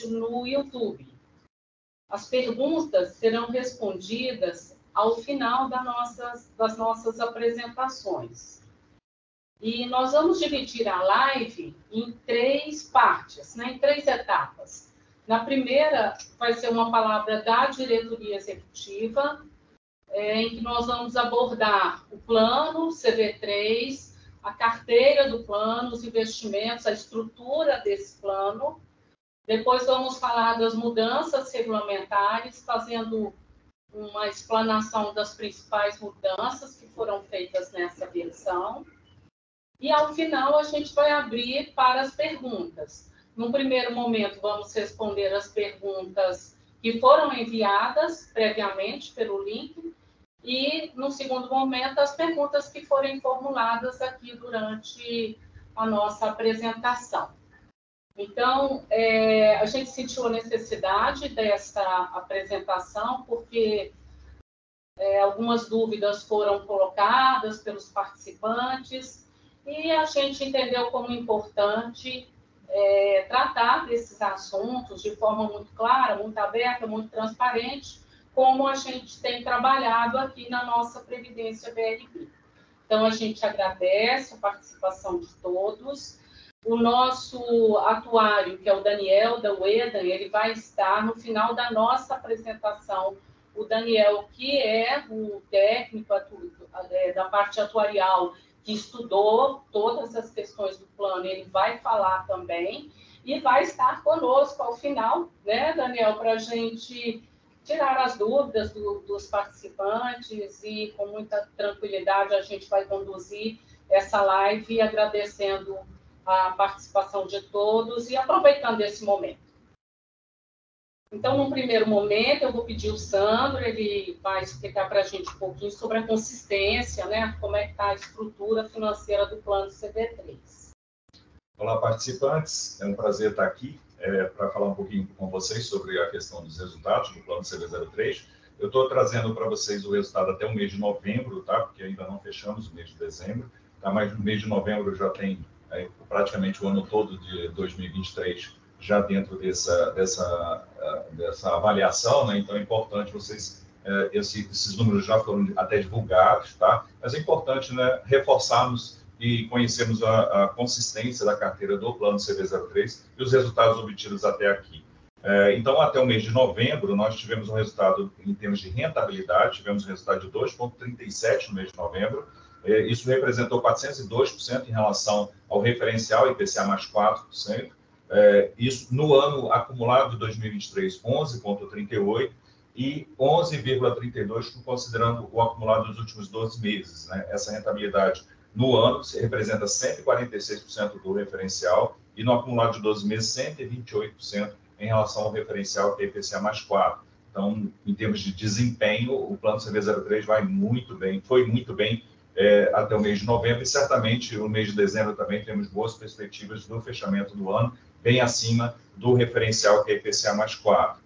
no YouTube. As perguntas serão respondidas ao final das nossas apresentações. E nós vamos dividir a live em 3 partes, né, em 3 etapas. Na primeira, vai ser uma palavra da diretoria executiva, em que nós vamos abordar o plano CV3, a carteira do plano, os investimentos, a estrutura desse plano. Depois vamos falar das mudanças regulamentares, fazendo uma explanação das principais mudanças que foram feitas nessa versão. E, ao final, a gente vai abrir para as perguntas. Num primeiro momento, vamos responder as perguntas que foram enviadas previamente pelo link. E, no segundo momento, as perguntas que forem formuladas aqui durante a nossa apresentação. Então, a gente sentiu a necessidade dessa apresentação, porque algumas dúvidas foram colocadas pelos participantes e a gente entendeu como importante tratar desses assuntos de forma muito clara, muito aberta, muito transparente, como a gente tem trabalhado aqui na nossa Previdência BRB. Então, a gente agradece a participação de todos. O nosso atuário, que é o Daniel, da UEDA, ele vai estar no final da nossa apresentação. O Daniel, que é o técnico da parte atuarial, que estudou todas as questões do plano, ele vai falar também e vai estar conosco ao final, né, Daniel, para a gente tirar as dúvidas dos participantes e, com muita tranquilidade, a gente vai conduzir essa live agradecendo a participação de todos e aproveitando esse momento. Então, num primeiro momento, eu vou pedir o Sandro, ele vai explicar para a gente um pouquinho sobre a consistência, né, como é que está a estrutura financeira do plano CV3. Olá, participantes, é um prazer estar aqui para falar um pouquinho com vocês sobre a questão dos resultados do plano CV03. Eu estou trazendo para vocês o resultado até o mês de novembro, tá? Porque ainda não fechamos o mês de dezembro, tá? Mas no mês de novembro já tem praticamente o ano todo de 2023 já dentro dessa avaliação, né? Então é importante vocês, esses números já foram até divulgados, tá? Mas é importante, né, reforçarmos e conhecermos a consistência da carteira do plano CV03 e os resultados obtidos até aqui. Então, até o mês de novembro, nós tivemos um resultado em termos de rentabilidade, tivemos um resultado de 2,37 no mês de novembro. Isso representou 402% em relação ao referencial IPCA mais 4%. Isso no ano acumulado de 2023, 11,38% e 11,32% considerando o acumulado dos últimos 12 meses. Né? Essa rentabilidade no ano representa 146% do referencial e no acumulado de 12 meses, 128% em relação ao referencial que é IPCA mais 4%. Então, em termos de desempenho, o plano CV03 vai muito bem, foi muito bem até o mês de novembro e certamente no mês de dezembro também temos boas perspectivas do fechamento do ano, bem acima do referencial que é IPCA mais 4%.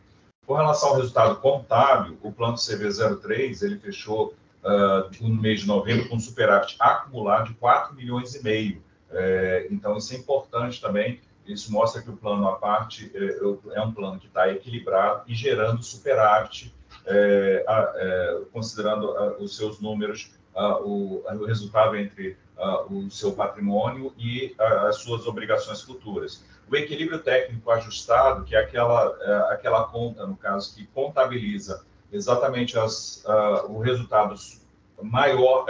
Com relação ao resultado contábil, o plano CV03 ele fechou no mês de novembro com um superávit acumulado de 4,5 milhões. Então, isso é importante também. Isso mostra que o plano à parte é um plano que está equilibrado e gerando superávit, considerando os seus números, o resultado entre o seu patrimônio e as suas obrigações futuras. O equilíbrio técnico ajustado, que é aquela conta, no caso, que contabiliza exatamente os resultados maior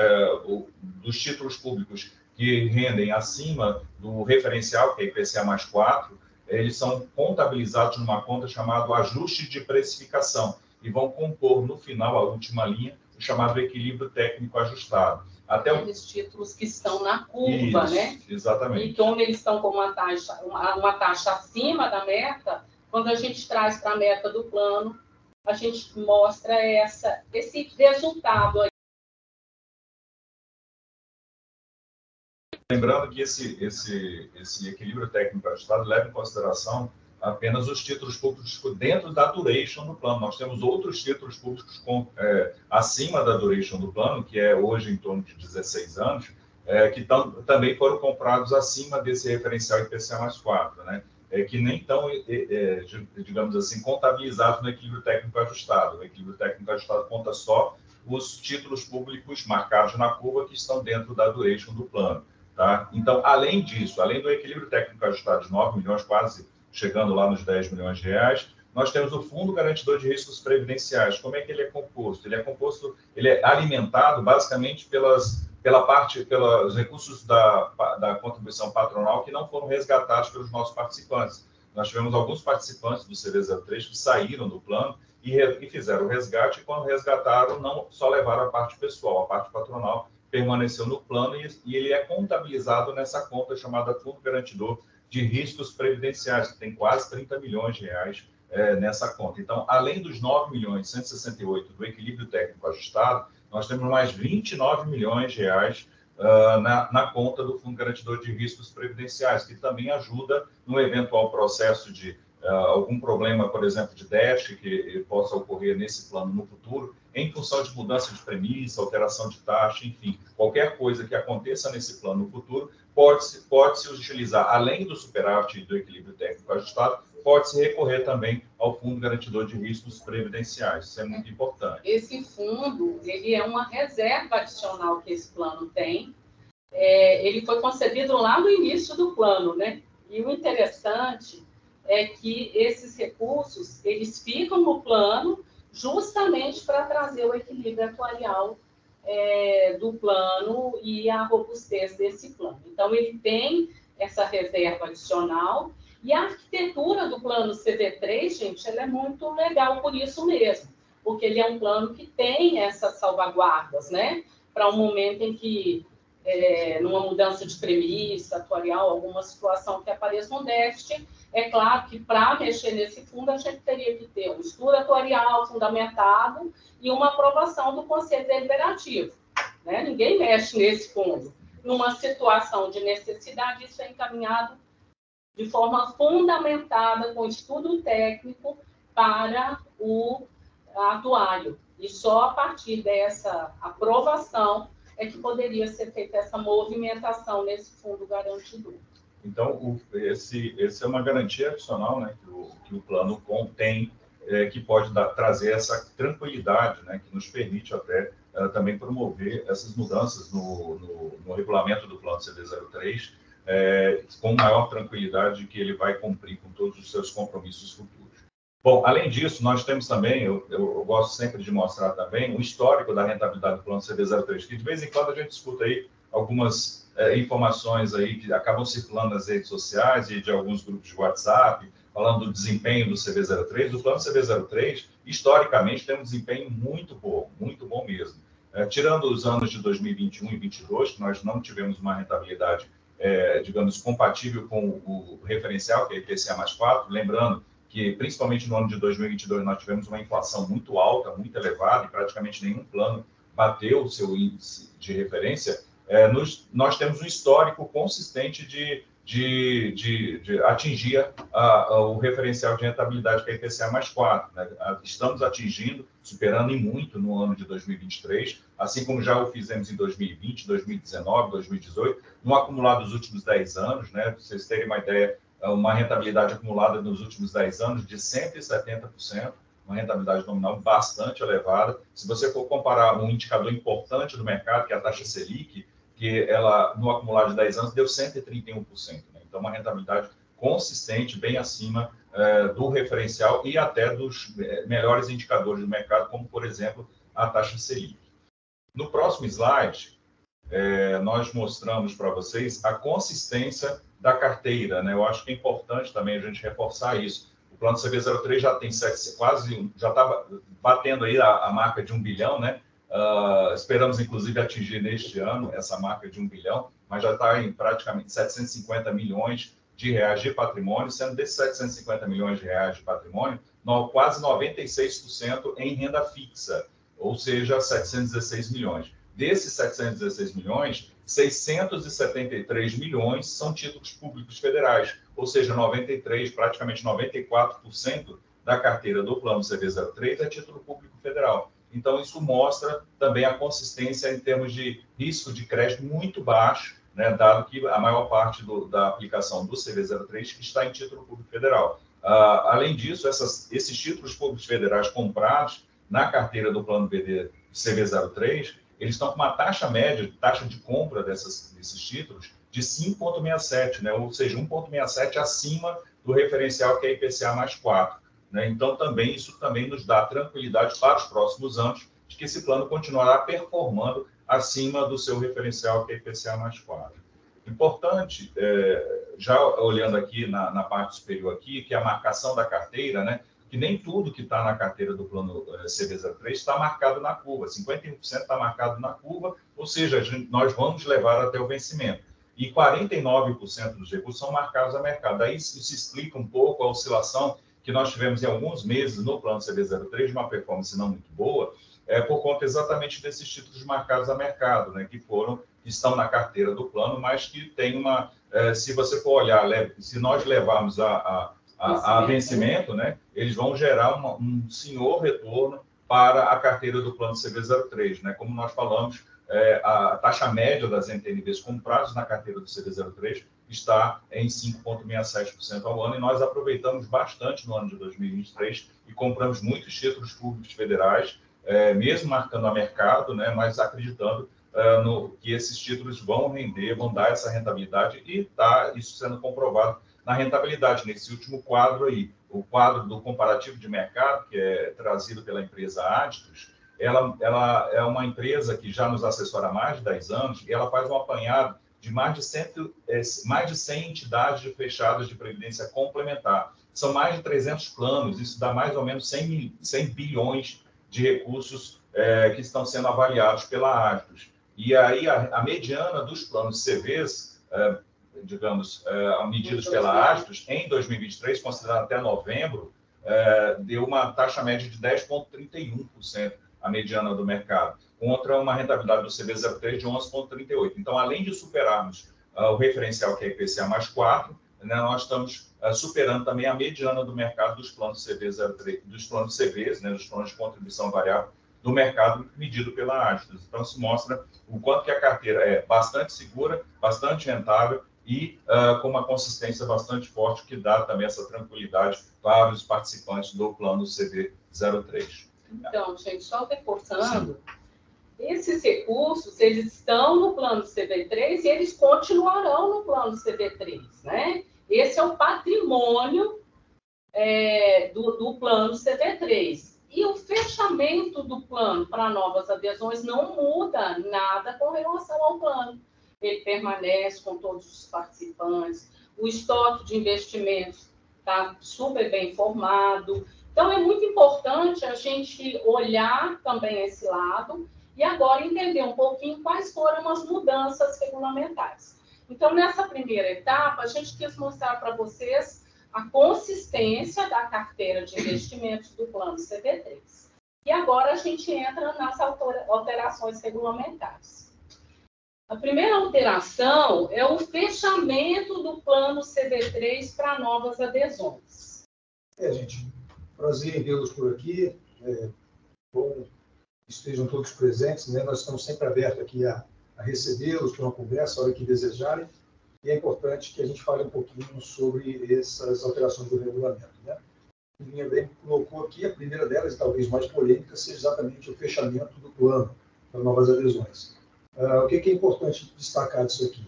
dos títulos públicos que rendem acima do referencial, que é IPCA mais 4%, eles são contabilizados numa conta chamada ajuste de precificação e vão compor, no final, a última linha, o chamado equilíbrio técnico ajustado. Até aqueles títulos que estão na curva, isso, né? Exatamente. E como eles estão com uma taxa acima da meta, quando a gente traz para a meta do plano, a gente mostra esse resultado aí. Lembrando que esse equilíbrio técnico ajustado leva em consideração apenas os títulos públicos dentro da duration do plano. Nós temos outros títulos públicos acima da duration do plano, que é hoje em torno de 16 anos, que também foram comprados acima desse referencial IPCA mais 4%. Né? que nem estão, digamos assim, contabilizados no equilíbrio técnico ajustado. O equilíbrio técnico ajustado conta só os títulos públicos marcados na curva que estão dentro da duration do plano. Tá? Então, além disso, além do equilíbrio técnico ajustado de 9 milhões, quase chegando lá nos 10 milhões de reais, nós temos o Fundo Garantidor de Riscos Previdenciais. Como é que ele é composto? Ele é alimentado basicamente pelos recursos da contribuição patronal que não foram resgatados pelos nossos participantes. Nós tivemos alguns participantes do CV03 que saíram do plano e fizeram o resgate, e quando resgataram, não só levaram a parte pessoal, a parte patronal permaneceu no plano e ele é contabilizado nessa conta chamada Fundo Garantidor de Riscos Previdenciais, que tem quase 30 milhões de reais nessa conta. Então, além dos 9 milhões 168 do equilíbrio técnico ajustado, nós temos mais 29 milhões de reais na conta do Fundo Garantidor de Riscos Previdenciais, que também ajuda no eventual processo de algum problema, por exemplo, de déficit que possa ocorrer nesse plano no futuro, em função de mudança de premissa, alteração de taxa, enfim, qualquer coisa que aconteça nesse plano no futuro, pode-se utilizar, além do superávit e do equilíbrio técnico ajustado, pode-se recorrer também ao Fundo Garantidor de Riscos Previdenciais. Isso é muito importante. Esse fundo, ele é uma reserva adicional que esse plano tem. Ele foi concebido lá no início do plano, né? E o interessante é que esses recursos, eles ficam no plano justamente para trazer o equilíbrio atuarial do plano e a robustez desse plano. Então, ele tem essa reserva adicional e a arquitetura do plano CV3, gente, ela é muito legal por isso mesmo, porque ele é um plano que tem essas salvaguardas, né? Para um momento em que, numa mudança de premissa atuarial, alguma situação que apareça um déficit, é claro que para mexer nesse fundo a gente teria que ter um estudo atuarial fundamentado e uma aprovação do Conselho Deliberativo, né? Ninguém mexe nesse fundo. Numa situação de necessidade, isso é encaminhado de forma fundamentada, com estudo técnico para o atuário. E só a partir dessa aprovação é que poderia ser feita essa movimentação nesse fundo garantidor. Então, esse é uma garantia adicional, né, que o plano contém, que pode trazer essa tranquilidade, né, que nos permite até também promover essas mudanças no regulamento do plano CV03, com maior tranquilidade de que ele vai cumprir com todos os seus compromissos futuros. Bom, além disso, nós temos também, eu gosto sempre de mostrar também, o histórico da rentabilidade do plano CV03, que de vez em quando a gente escuta aí algumas informações aí que acabam circulando nas redes sociais e de alguns grupos de WhatsApp, falando do desempenho do CV03. O plano CV03, historicamente, tem um desempenho muito bom mesmo. Tirando os anos de 2021 e 2022, que nós não tivemos uma rentabilidade, digamos, compatível com o referencial, que é IPCA mais 4, lembrando que, principalmente no ano de 2022, nós tivemos uma inflação muito alta, muito elevada, e praticamente nenhum plano bateu o seu índice de referência. Nós temos um histórico consistente de atingir o referencial de rentabilidade, que é IPCA mais 4. Né? Estamos atingindo, superando em muito no ano de 2023, assim como já o fizemos em 2020, 2019, 2018, no acumulado dos últimos 10 anos, né? Para vocês terem uma ideia, uma rentabilidade acumulada nos últimos 10 anos de 170%, uma rentabilidade nominal bastante elevada. Se você for comparar um indicador importante do mercado, que é a taxa Selic, que ela, no acumulado de 10 anos, deu 131%. Né? Então, uma rentabilidade consistente, bem acima do referencial e até dos melhores indicadores do mercado, como, por exemplo, a taxa Selic. No próximo slide, nós mostramos para vocês a consistência da carteira. Né? Eu acho que é importante também a gente reforçar isso. O plano CV03 já tem já está batendo aí a marca de 1 bilhão, né? Esperamos, inclusive, atingir neste ano essa marca de 1 bilhão, mas já está em praticamente 750 milhões de reais de patrimônio, sendo desses 750 milhões de reais de patrimônio, quase 96% em renda fixa, ou seja, 716 milhões. Desses 716 milhões, 673 milhões são títulos públicos federais, ou seja, 93%, praticamente 94% da carteira do plano CV03 é título público federal. Então, isso mostra também a consistência em termos de risco de crédito muito baixo, né, dado que a maior parte da aplicação do CV03 está em título público federal. Além disso, esses títulos públicos federais comprados na carteira do Plano BD CV03, eles estão com uma taxa média, taxa de compra desses títulos, de 5,67, né? Ou seja, 1,67 acima do referencial que é IPCA mais 4. Né? Então, isso também nos dá tranquilidade para os próximos anos, de que esse plano continuará performando acima do seu referencial, que é IPCA mais 4. Importante, já olhando aqui na parte superior aqui, que é a marcação da carteira, né? Que nem tudo que está na carteira do plano CV03 está marcado na curva, 51% está marcado na curva, ou seja, nós vamos levar até o vencimento. E 49% dos recursos são marcados a mercado. Daí isso explica um pouco a oscilação que nós tivemos em alguns meses no plano CV03, uma performance não muito boa, por conta exatamente desses títulos marcados a mercado, né, que estão na carteira do plano, mas que tem se você for olhar, se nós levarmos a vencimento, né, eles vão gerar um senhor retorno para a carteira do plano CV03. Né? Como nós falamos, a taxa média das NTNBs compradas na carteira do CV03 está em 5,67% ao ano, e nós aproveitamos bastante no ano de 2023 e compramos muitos títulos públicos federais, mesmo marcando a mercado, né, mas acreditando que esses títulos vão render, vão dar essa rentabilidade, e está isso sendo comprovado na rentabilidade. Nesse último quadro aí, o quadro do comparativo de mercado, que é trazido pela empresa Aditus, ela é uma empresa que já nos assessora há mais de 10 anos, e ela faz um apanhado de mais de 100 entidades fechadas de previdência complementar. São mais de 300 planos, isso dá mais ou menos 100 bilhões de recursos que estão sendo avaliados pela Aditus. E aí a mediana dos planos CVs, digamos, medidos pela Aditus, em 2023, considerando até novembro, deu uma taxa média de 10,31%, a mediana do mercado, contra uma rentabilidade do CV03 de 11,38%. Então, além de superarmos o referencial, que é IPCA mais 4, né, nós estamos superando também a mediana do mercado dos planos CV03, dos planos CVs, né, dos planos de contribuição variável do mercado medido pela Aditus. Então, isso mostra o quanto que a carteira é bastante segura, bastante rentável e com uma consistência bastante forte, que dá também essa tranquilidade para os participantes do plano CV03. Então, gente, só reforçando, esses recursos, eles estão no plano CV3 e eles continuarão no plano CV3, né? Esse é o patrimônio do plano CV3. E o fechamento do plano para novas adesões não muda nada com relação ao plano. Ele permanece com todos os participantes, o estoque de investimentos está super bem formado. Então, é muito importante a gente olhar também esse lado e agora entender um pouquinho quais foram as mudanças regulamentares. Então, nessa primeira etapa, a gente quis mostrar para vocês a consistência da carteira de investimentos do plano CV3. E agora a gente entra nas alterações regulamentares. A primeira alteração é o fechamento do plano CV3 para novas adesões. Gente, prazer em vê-los por aqui. Bom que estejam todos presentes, né? Nós estamos sempre abertos aqui a recebê-los para uma conversa, a hora que desejarem. E é importante que a gente fale um pouquinho sobre essas alterações do regulamento, né? O Linha bem colocou aqui, a primeira delas, e talvez mais polêmica, seja exatamente o fechamento do plano para novas adesões. O que é importante destacar disso aqui?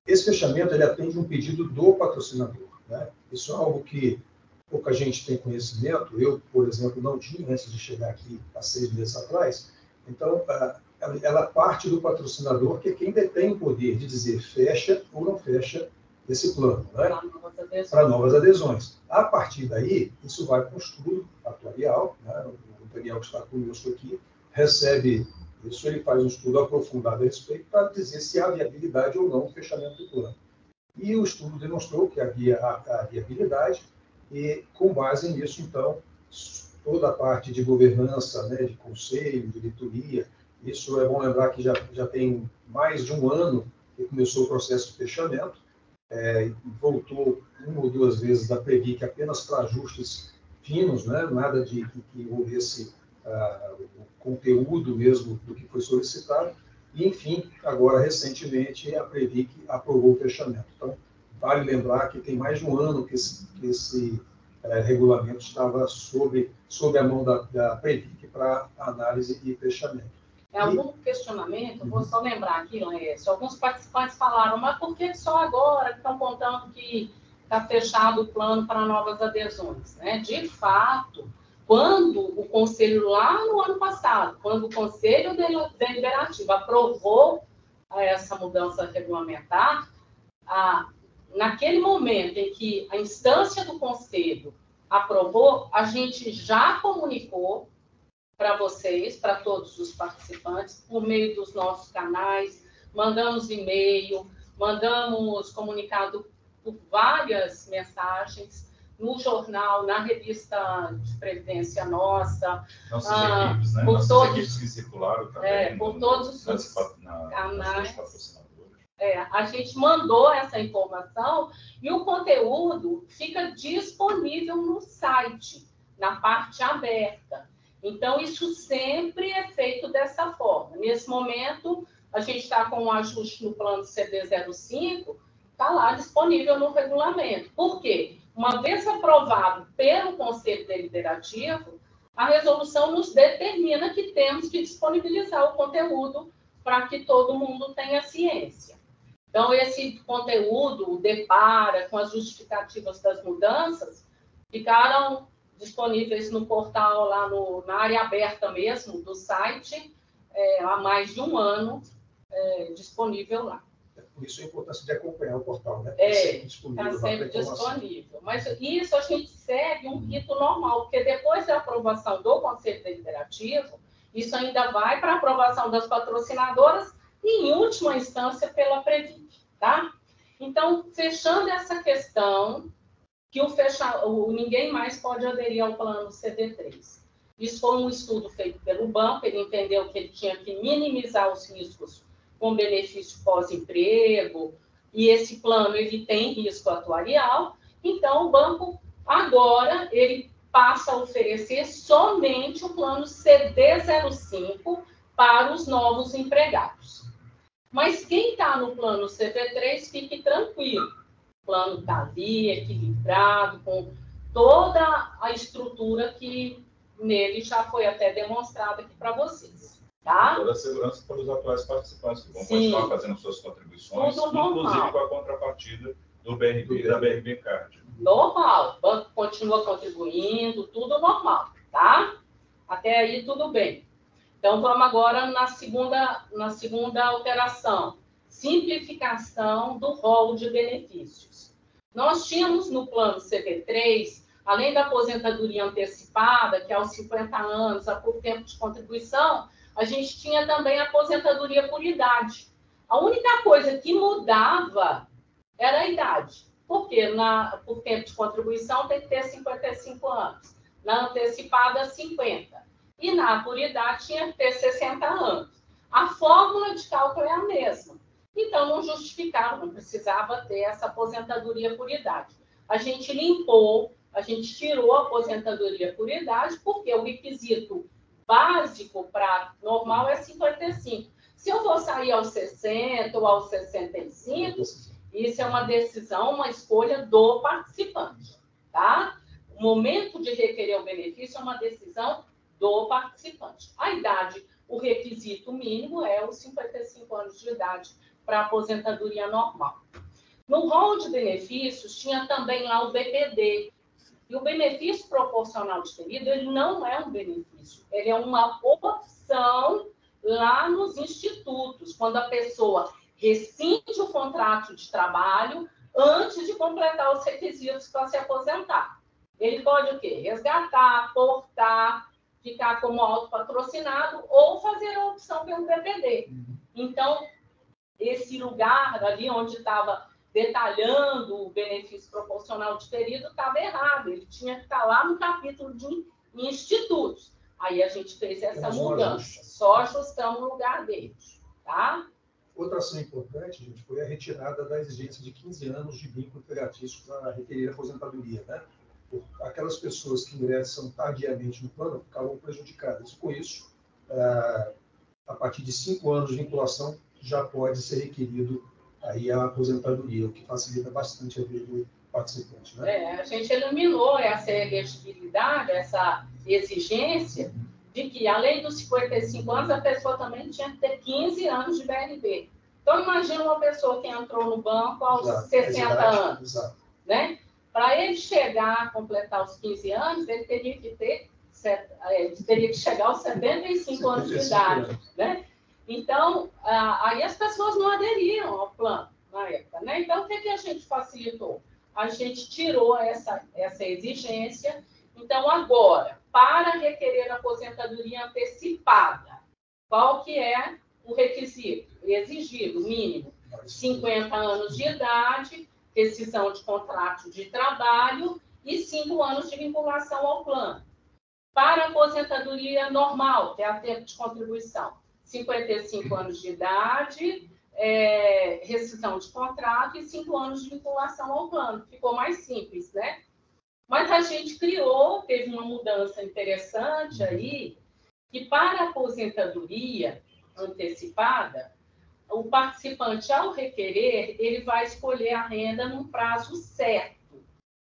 Esse fechamento ele atende um pedido do patrocinador, né? Isso é algo que pouca gente tem conhecimento. Eu, por exemplo, não tinha antes de chegar aqui há 6 meses atrás. Então, ela parte do patrocinador, que é quem detém o poder de dizer fecha ou não fecha esse plano, né? Para novas adesões. A partir daí, isso vai para um estudo atuarial, né? O Daniel, que está conosco aqui, recebe isso, ele faz um estudo aprofundado a respeito para dizer se há viabilidade ou não o fechamento do plano. E o estudo demonstrou que havia a viabilidade, e com base nisso, então, toda a parte de governança, né, de conselho, de diretoria, isso é bom lembrar que já tem mais de um ano que começou o processo de fechamento, voltou 1 ou 2 vezes da Previc apenas para ajustes finos, né, nada de que houvesse o conteúdo mesmo do que foi solicitado, E, enfim, agora, recentemente, a Previc aprovou o fechamento. Então, vale lembrar que tem mais de um ano que esse regulamento estava sob a mão da Previc para análise e fechamento. Algum questionamento, vou só lembrar aqui, Laércio, alguns participantes falaram, mas por que só agora estão contando que está fechado o plano para novas adesões? Né? De fato, quando o Conselho, lá no ano passado, quando o Conselho Deliberativo aprovou essa mudança regulamentar, naquele momento em que a instância do Conselho aprovou, a gente já comunicou para vocês, para todos os participantes, por meio dos nossos canais, mandamos e-mail, mandamos comunicado por várias mensagens, no jornal, na revista de Previdência Nossa. Nossas equipes, né? Nossas equipes que circularam também. Por todos os canais. A gente mandou essa informação e o conteúdo fica disponível no site, na parte aberta. Então, isso sempre é feito dessa forma. Nesse momento, a gente está com um ajuste no plano CD05, está lá disponível no regulamento. Por quê? Uma vez aprovado pelo Conselho Deliberativo, a resolução nos determina que temos que disponibilizar o conteúdo para que todo mundo tenha ciência. Então, esse conteúdo depara com as justificativas das mudanças, ficaram disponíveis no portal, lá na área aberta mesmo do site, há mais de um ano, disponível lá. Por isso a importância de acompanhar o portal, né? Está sempre disponível. Mas isso a gente segue um rito normal, porque depois da aprovação do Conselho Deliberativo, isso ainda vai para a aprovação das patrocinadoras e, em última instância, pela Previc, tá? Então, fechando essa questão, que ninguém mais pode aderir ao plano CD3. Isso foi um estudo feito pelo banco, ele entendeu que ele tinha que minimizar os riscos com benefício pós-emprego, e esse plano ele tem risco atuarial, então o banco agora ele passa a oferecer somente o plano CD05 para os novos empregados. Mas quem está no plano CD3, fique tranquilo. O plano está ali, equilibrado, com toda a estrutura que nele já foi até demonstrada aqui para vocês. Tá? Toda a segurança para os atuais participantes, que vão continuar fazendo suas contribuições, inclusive com a contrapartida do BRB e da BRB Card. Normal, o banco continua contribuindo, tudo normal, tá? Até aí tudo bem. Então, vamos agora na segunda alteração. Simplificação do rol de benefícios. Nós tínhamos no plano CD3, além da aposentadoria antecipada, que é aos 50 anos, a por tempo de contribuição, a gente tinha também a aposentadoria por idade. A única coisa que mudava era a idade. Porque por tempo de contribuição tem que ter 55 anos. Na antecipada, 50. E na por idade tinha que ter 60 anos. A fórmula de cálculo é a mesma. Então, não justificava, não precisava ter essa aposentadoria por idade. A gente limpou, a gente tirou a aposentadoria por idade, porque o requisito básico para normal é 55. Se eu vou sair aos 60 ou aos 65, isso é uma decisão, uma escolha do participante, tá? O momento de requerer o benefício é uma decisão do participante. A idade, o requisito mínimo é os 55 anos de idade para aposentadoria normal. No rol de benefícios, tinha também lá o BPD. E o benefício proporcional diferido, ele não é um benefício, ele é uma opção lá nos institutos, quando a pessoa rescinde o contrato de trabalho antes de completar os requisitos para se aposentar. Ele pode o quê? Resgatar, portar, ficar como autopatrocinado ou fazer a opção pelo BPD. Então, esse lugar ali onde estava detalhando o benefício proporcional diferido estava errado. Ele tinha que estar lá no capítulo de institutos. Aí a gente fez essa mudança. Só ajustamos o lugar deles. Tá? Outra ação importante, gente, foi a retirada da exigência de 15 anos de vínculo empregatício para requerer aposentadoria, né? Aquelas pessoas que ingressam tardiamente no plano ficavam prejudicadas. Com isso, a partir de 5 anos de vinculação, já pode ser requerido aí a aposentadoria, o que facilita bastante a vida do participante, né? A gente eliminou essa elegibilidade, essa exigência de que, além dos 55 anos, a pessoa também tinha que ter 15 anos de BRB. Então, imagina uma pessoa que entrou no banco aos 60 anos, né? Para ele chegar a completar os 15 anos, ele teria que chegar aos 75 anos de idade, né? Então, aí as pessoas não aderiam ao plano na época, né? Então, o que a gente facilitou? A gente tirou essa exigência. Então, agora, para requerer aposentadoria antecipada, qual que é o requisito exigido, mínimo? 50 anos de idade, rescisão de contrato de trabalho e 5 anos de vinculação ao plano. Para aposentadoria normal, que é a tempo de contribuição, 55 anos de idade, rescisão de contrato e 5 anos de vinculação ao plano. Ficou mais simples, né? Mas a gente teve uma mudança interessante aí, que para a aposentadoria antecipada, o participante, ao requerer, ele vai escolher a renda num prazo certo.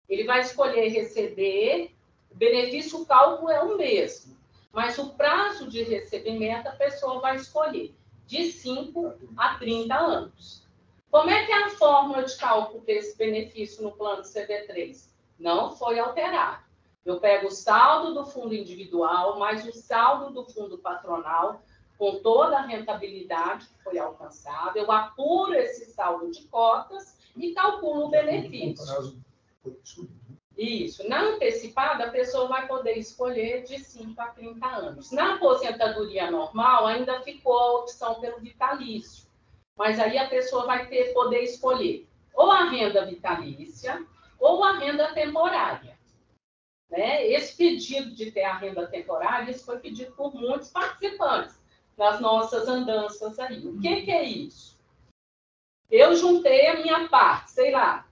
Ele vai escolher receber, o benefício, o cálculo é o mesmo, mas o prazo de recebimento a pessoa vai escolher de 5 a 30 anos. Como é que é a fórmula de cálculo desse benefício no plano CD3? Não foi alterado. Eu pego o saldo do fundo individual, mais o saldo do fundo patronal, com toda a rentabilidade que foi alcançada, eu apuro esse saldo de cotas e calculo o benefício. Isso. Na antecipada, a pessoa vai poder escolher de 5 a 30 anos. Na aposentadoria normal, ainda ficou a opção pelo vitalício. Mas aí a pessoa vai poder escolher ou a renda vitalícia ou a renda temporária. Né? Esse pedido de ter a renda temporária, isso foi pedido por muitos participantes nas nossas andanças aí. O que é isso? Eu juntei a minha parte, sei lá,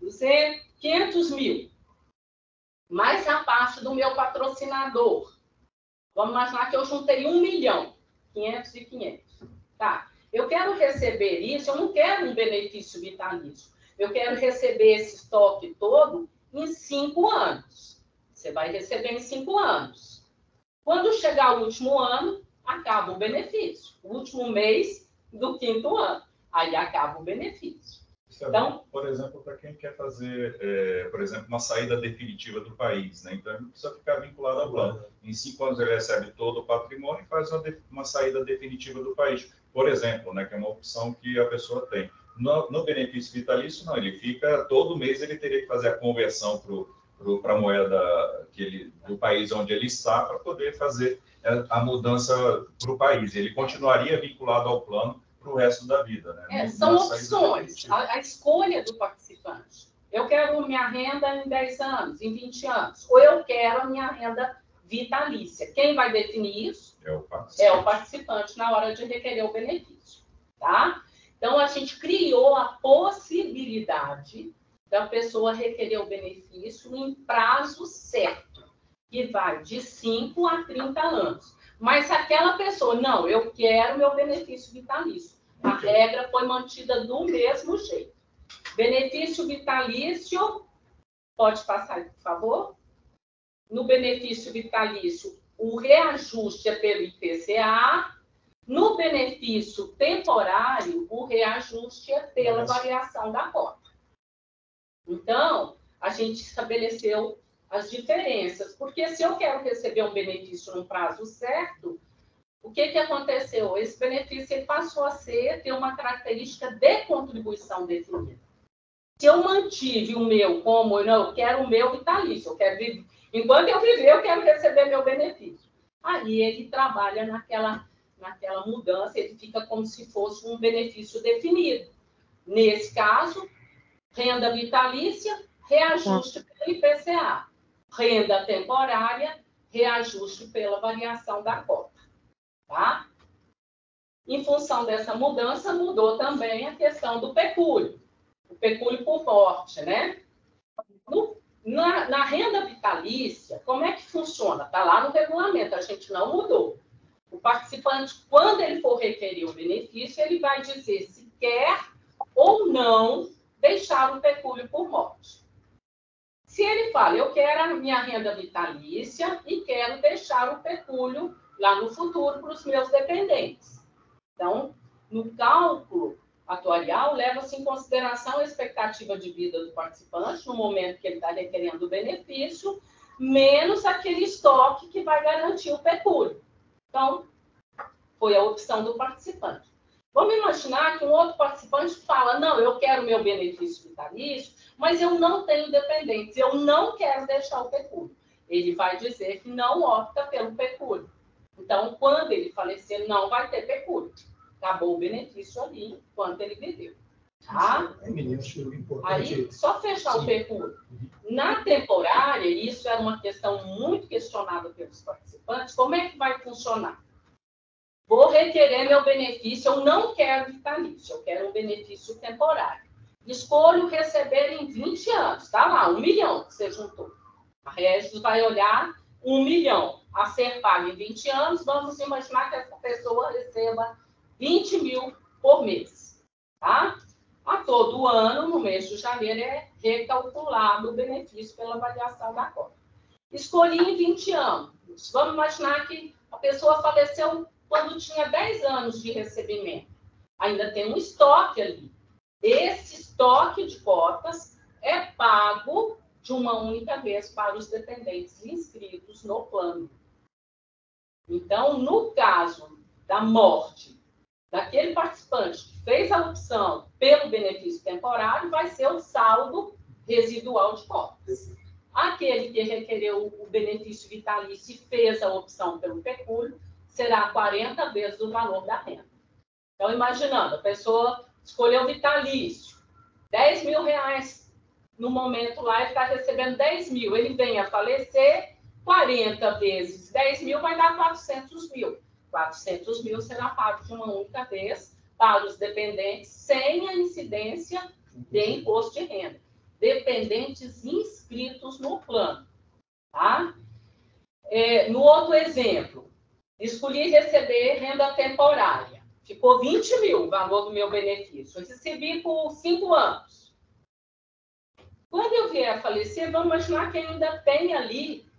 500 mil, mais a parte do meu patrocinador. Vamos imaginar que eu juntei 1 milhão, 500 e 500. Tá. Eu quero receber isso, eu não quero um benefício vitalício. Eu quero receber esse estoque todo em 5 anos. Você vai receber em 5 anos. Quando chegar o último ano, acaba o benefício. O último mês do 5º ano. Aí acaba o benefício. Então, por exemplo, para quem quer fazer, por exemplo, uma saída definitiva do país, né? Então, ele não precisa ficar vinculado ao plano. Em 5 anos ele recebe todo o patrimônio e faz uma saída definitiva do país. Por exemplo, né? Que é uma opção que a pessoa tem. No benefício vitalício, não. Ele fica, todo mês ele teria que fazer a conversão para a moeda do país onde ele está, para poder fazer a mudança para o país. Ele continuaria vinculado ao plano para o resto da vida. Né? São opções, a escolha do participante. Eu quero minha renda em 10 anos, em 20 anos, ou eu quero a minha renda vitalícia. Quem vai definir isso? É o participante na hora de requerer o benefício. Tá? Então, a gente criou a possibilidade da pessoa requerer o benefício em prazo certo, que vai de 5 a 30 anos. Mas se aquela pessoa, não, eu quero meu benefício vitalício, a regra foi mantida do mesmo jeito. Benefício vitalício, pode passar aí, por favor? No benefício vitalício, o reajuste é pelo IPCA. No benefício temporário, o reajuste é pela variação da cota. Então, a gente estabeleceu as diferenças, porque se eu quero receber um benefício no prazo certo, o que aconteceu? Esse benefício ele passou a ter uma característica de contribuição definida. Se eu mantive o meu como, não, eu quero o meu vitalício, eu quero viver, enquanto eu viver, eu quero receber meu benefício. Aí ele trabalha naquela mudança, ele fica como se fosse um benefício definido. Nesse caso, renda vitalícia, reajuste pelo IPCA. Renda temporária, reajuste pela variação da cota. Tá? Em função dessa mudança, mudou também a questão do pecúlio. O pecúlio por morte, né? Na renda vitalícia, como é que funciona? Está lá no regulamento, a gente não mudou. participante, quando ele for requerer o benefício, ele vai dizer se quer ou não deixar o pecúlio por morte. Se ele fala, eu quero a minha renda vitalícia e quero deixar o pecúlio lá no futuro para os meus dependentes. Então, no cálculo atuarial, leva-se em consideração a expectativa de vida do participante no momento que ele está requerendo o benefício, menos aquele estoque que vai garantir o pecúlio. Então, foi a opção do participante. Vamos imaginar que um outro participante fala, não, eu quero meu benefício vitalício, mas eu não tenho dependentes, eu não quero deixar o pecúlio. Ele vai dizer que não opta pelo pecúlio. Então, quando ele falecer, não vai ter pecúlio. Acabou o benefício ali, enquanto ele viveu. Tá? Aí, só fechar o pecúlio. Na temporária, isso era uma questão muito questionada pelos participantes, como é que vai funcionar? Vou requerer meu benefício, eu não quero vitalício, eu quero um benefício temporário. Escolho receber em 20 anos, tá lá, 1 milhão que você juntou. A Regis vai olhar 1 milhão a ser pago em 20 anos, vamos imaginar que essa pessoa receba 20 mil por mês, tá? A todo ano, no mês de janeiro, é recalculado o benefício pela variação da cota. Escolhi em 20 anos. Vamos imaginar que a pessoa faleceu quando tinha 10 anos de recebimento. Ainda tem um estoque ali. Esse estoque de cotas é pago de uma única vez para os dependentes inscritos no plano. Então, no caso da morte daquele participante que fez a opção pelo benefício temporário, vai ser o saldo residual de cotas. Aquele que requereu o benefício vitalício e fez a opção pelo pecúlio, será 40 vezes o valor da renda. Então, imaginando, a pessoa escolheu vitalício, 10 mil reais no momento lá, ele está recebendo 10 mil, ele vem a falecer, 40 vezes 10 mil vai dar 400 mil. 400 mil será pago de uma única vez para os dependentes, sem a incidência de imposto de renda. Dependentes inscritos no plano. Tá? No outro exemplo, escolhi receber renda temporária. Ficou 20 mil o valor do meu benefício. Eu recebi por 5 anos. Quando eu vier a falecer, vamos imaginar que ainda tem ali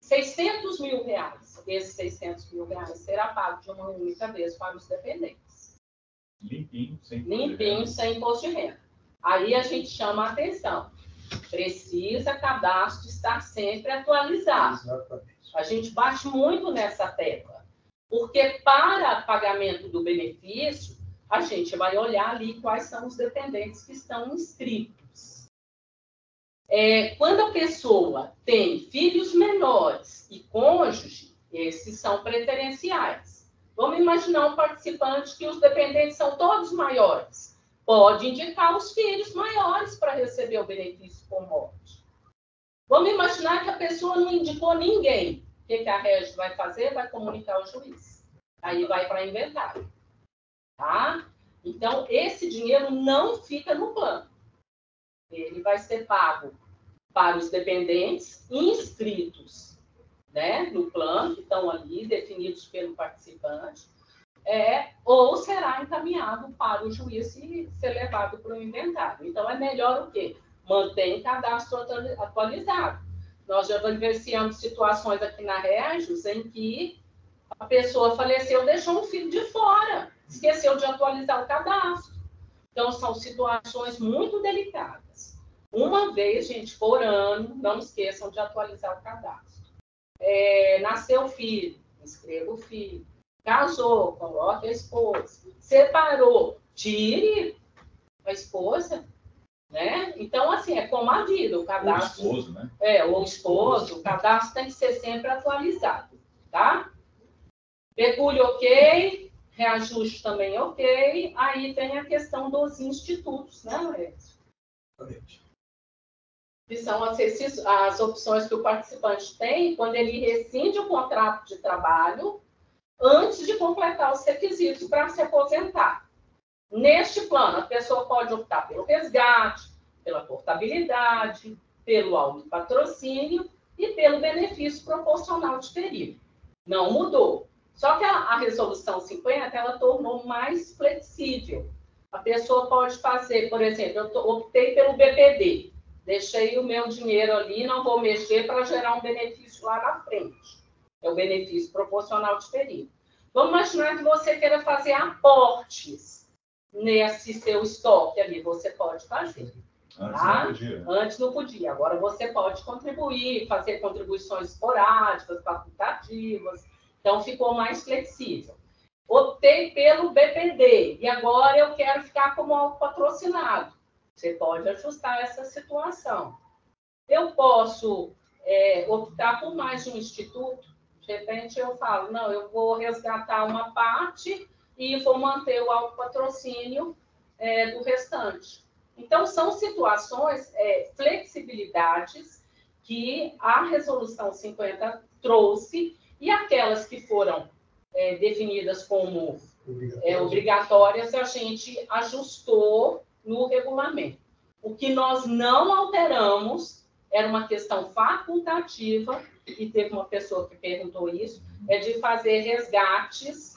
600 mil reais. Esses 600 mil reais será pago de uma única vez para os dependentes. Limpinho, sem imposto de renda. Aí a gente chama a atenção. Precisa cadastro estar sempre atualizado. Exatamente. A gente bate muito nessa tecla. Porque para pagamento do benefício, a gente vai olhar ali quais são os dependentes que estão inscritos. Quando a pessoa tem filhos menores e cônjuge, esses são preferenciais. Vamos imaginar um participante que os dependentes são todos maiores. Pode indicar os filhos maiores para receber o benefício por morte. Vamos imaginar que a pessoa não indicou ninguém. O que a Regis vai fazer? Vai comunicar ao juiz. Aí vai para inventário. Tá? Então, esse dinheiro não fica no plano. Ele vai ser pago para os dependentes inscritos, né, no plano, que estão ali, definidos pelo participante, ou será encaminhado para o juiz e ser levado para o inventário. Então, é melhor o quê? Manter cadastro atualizado. Nós já vivenciamos situações aqui na Regis em que a pessoa faleceu, deixou um filho de fora, esqueceu de atualizar o cadastro. Então, são situações muito delicadas. Uma vez, gente, por ano, não esqueçam de atualizar o cadastro. Nasceu filho, inscreva o filho. Casou, coloque a esposa. Separou, tire a esposa. Né? Então, assim, é como a vida, o cadastro... O esposo, né? O esposo, o cadastro tem que ser sempre atualizado, tá? Pecúlio, ok. Reajuste também, ok. Aí tem a questão dos institutos, né, Alex? Que são as opções que o participante tem quando ele rescinde o contrato de trabalho antes de completar os requisitos para se aposentar. Neste plano, a pessoa pode optar pelo resgate, pela portabilidade, pelo autopatrocínio e pelo benefício proporcional diferido. Não mudou. Só que a resolução 50, ela tornou mais flexível. A pessoa pode fazer, por exemplo, eu optei pelo BPD, deixei o meu dinheiro ali, não vou mexer para gerar um benefício lá na frente. É o benefício proporcional diferido. Vamos imaginar que você queira fazer aportes nesse seu estoque ali, você pode fazer. Antes não podia. Antes não podia. Agora você pode contribuir, fazer contribuições esporádicas, facultativas. Então, ficou mais flexível. Optei pelo BPD e agora eu quero ficar como autopatrocinado. Você pode ajustar essa situação. Eu posso optar por mais de um instituto. De repente eu falo, não, eu vou resgatar uma parte e vou manter o autopatrocínio do restante. Então, são situações, flexibilidades que a Resolução 50 trouxe e aquelas que foram definidas como obrigatórias, a gente ajustou no regulamento. O que nós não alteramos era uma questão facultativa, e teve uma pessoa que perguntou isso, de fazer resgates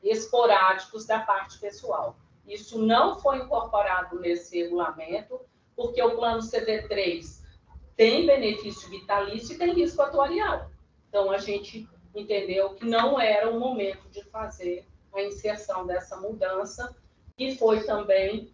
esporádicos da parte pessoal. Isso não foi incorporado nesse regulamento, porque o plano CD3 tem benefício vitalício e tem risco atuarial. Então, a gente entendeu que não era o momento de fazer a inserção dessa mudança, que foi também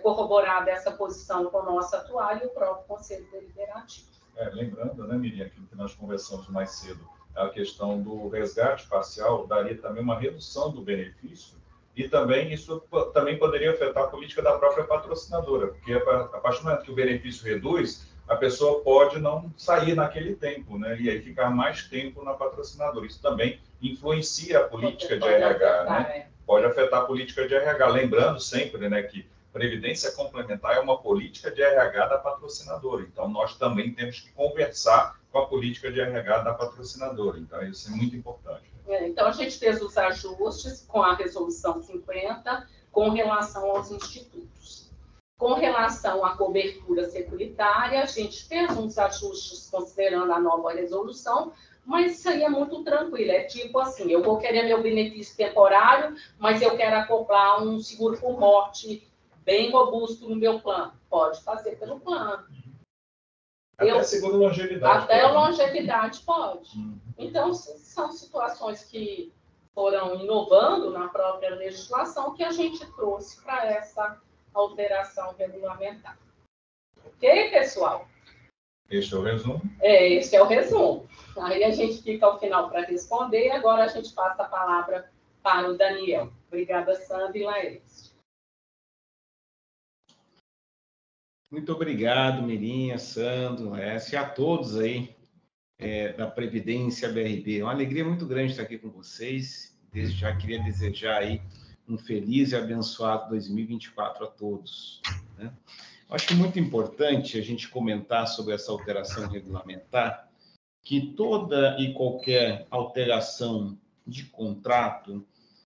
corroborada essa posição com o nosso atuário e o próprio Conselho Deliberativo. Lembrando, né, Miriam, aquilo que nós conversamos mais cedo, a questão do resgate parcial daria também uma redução do benefício e também isso também poderia afetar a política da própria patrocinadora, porque a partir do momento que o benefício reduz, a pessoa pode não sair naquele tempo, né? E aí ficar mais tempo na patrocinadora. Isso também influencia a política de RH, né? Pode afetar a política de RH. Lembrando sempre, né, que previdência complementar é uma política de RH da patrocinadora. Então, nós também temos que conversar com a política de RH da patrocinadora. Então, isso é muito importante. Então, a gente fez os ajustes com a Resolução 50 com relação aos institutos. Com relação à cobertura securitária, a gente fez uns ajustes considerando a nova resolução, mas isso aí é muito tranquilo. É tipo assim, eu vou querer meu benefício temporário, mas eu quero acoplar um seguro por morte bem robusto no meu plano. Pode fazer pelo plano. Até seguro longevidade. Até a longevidade pode. Então, são situações que foram inovando na própria legislação que a gente trouxe para essa alteração regulamentar. Ok, pessoal? Este é o resumo? Esse é o resumo. Aí a gente fica ao final para responder e agora a gente passa a palavra para o Daniel. Obrigada, Sandra e Laércio. Muito obrigado, Mirinha, Sandro, Laércio, e a todos aí da Previdência BRB. É uma alegria muito grande estar aqui com vocês. Desde já queria desejar aí um feliz e abençoado 2024 a todos, né? Eu acho muito importante a gente comentar sobre essa alteração regulamentar, que toda e qualquer alteração de contrato,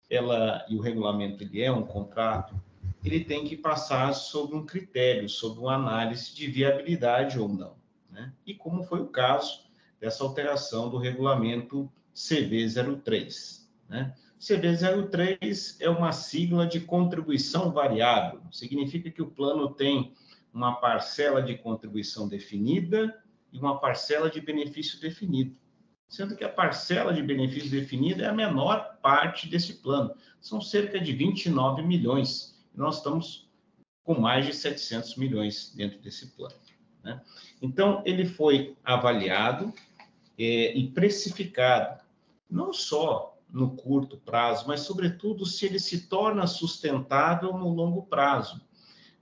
e o regulamento ele é um contrato, ele tem que passar sobre um critério, sobre uma análise de viabilidade ou não, né? E como foi o caso dessa alteração do regulamento CV03, né? CV03 é uma sigla de contribuição variável, significa que o plano tem uma parcela de contribuição definida e uma parcela de benefício definido, sendo que a parcela de benefício definido é a menor parte desse plano, são cerca de 29 milhões, e nós estamos com mais de 700 milhões dentro desse plano, né? Então, ele foi avaliado e precificado, não só no curto prazo, mas, sobretudo, se ele se torna sustentável no longo prazo.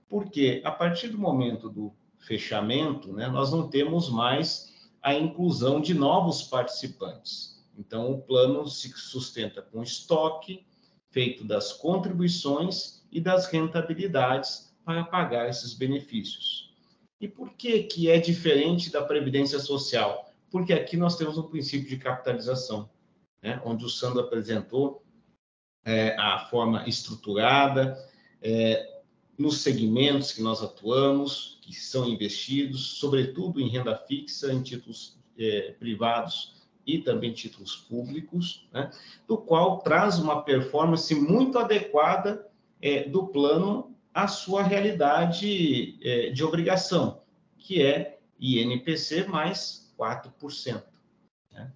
Porque, a partir do momento do fechamento, né, nós não temos mais a inclusão de novos participantes. Então, o plano se sustenta com estoque feito das contribuições e das rentabilidades para pagar esses benefícios. E por que é diferente da Previdência Social? Porque aqui nós temos um princípio de capitalização, né, onde o Sandro apresentou a forma estruturada, nos segmentos que nós atuamos, que são investidos, sobretudo em renda fixa, em títulos privados e também títulos públicos, né, do qual traz uma performance muito adequada do plano à sua realidade de obrigação, que é INPC mais 4%. Né?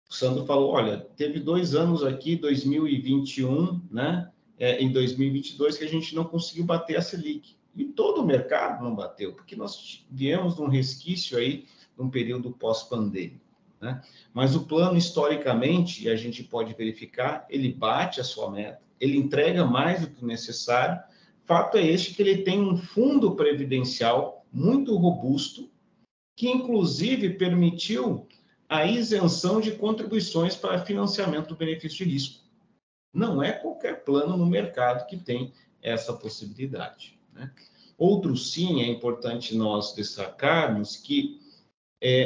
O Sandro falou, olha, teve 2 anos aqui, 2021, né, em 2022, que a gente não conseguiu bater a Selic. E todo o mercado não bateu, porque nós viemos de um resquício aí, num período pós-pandêmico. Né? Mas o plano, historicamente, e a gente pode verificar, ele bate a sua meta, ele entrega mais do que o necessário. Fato é este que ele tem um fundo previdencial muito robusto, que inclusive permitiu a isenção de contribuições para financiamento do benefício de risco. Não é qualquer plano no mercado que tem essa possibilidade. Né? Outro sim, é importante nós destacarmos que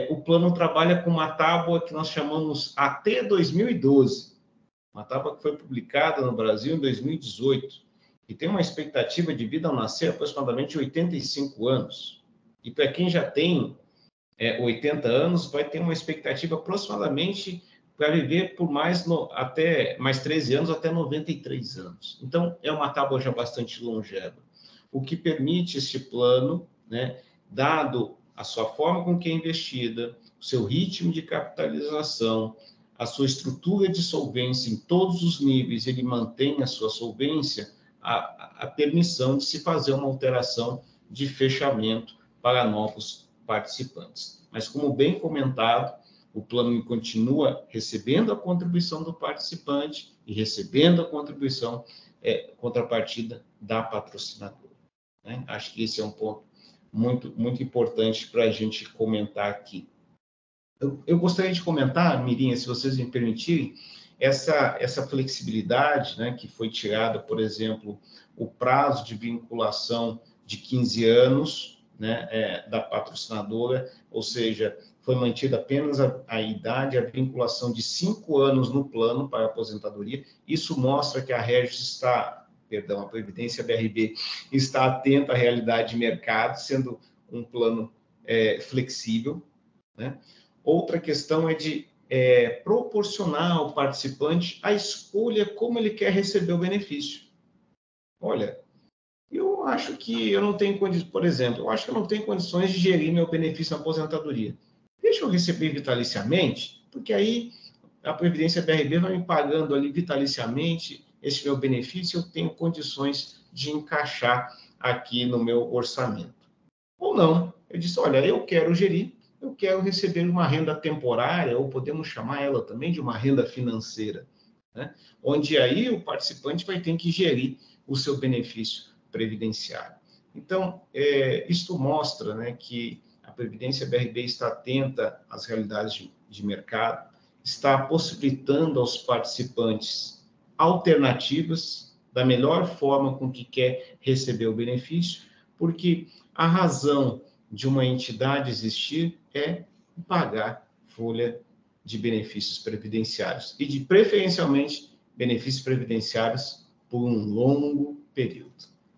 o plano trabalha com uma tábua que nós chamamos AT 2012, uma tábua que foi publicada no Brasil em 2018, e tem uma expectativa de vida ao nascer aproximadamente 85 anos. E para quem já tem 80 anos, vai ter uma expectativa aproximadamente para viver por até mais 13 anos, até 93 anos. Então, é uma tábua já bastante longeva, o que permite esse plano, né, dado a sua forma com que é investida, o seu ritmo de capitalização, a sua estrutura de solvência em todos os níveis, ele mantém a sua solvência, a permissão de se fazer uma alteração de fechamento para novos participantes. Mas, como bem comentado, o plano continua recebendo a contribuição do participante e recebendo a contribuição contrapartida da patrocinadora. Né? Acho que esse é um ponto muito, muito importante para a gente comentar aqui. Eu gostaria de comentar, Mirinha, se vocês me permitirem, essa flexibilidade, né, que foi tirada, por exemplo, o prazo de vinculação de 15 anos, né, da patrocinadora, ou seja, foi mantida apenas a idade, a vinculação de 5 anos no plano para a aposentadoria. Isso mostra que a a Previdência BRB está atenta à realidade de mercado, sendo um plano flexível. Né? Outra questão é de proporcionar ao participante a escolha como ele quer receber o benefício. Olha, eu acho que eu não tenho condições, por exemplo, eu acho que eu não tenho condições de gerir meu benefício na aposentadoria. Deixa eu receber vitaliciamente, porque aí a Previdência BRB vai me pagando ali vitaliciamente esse meu benefício, eu tenho condições de encaixar aqui no meu orçamento. Ou não, eu disse, olha, eu quero gerir, eu quero receber uma renda temporária, ou podemos chamar ela também de uma renda financeira, né? Onde aí o participante vai ter que gerir o seu benefício previdenciário. Então, isto mostra, né, que a Previdência BRB está atenta às realidades de mercado, está possibilitando aos participantes alternativas da melhor forma com que quer receber o benefício, porque a razão de uma entidade existir é pagar folha de benefícios previdenciários e, preferencialmente, benefícios previdenciários por um longo período.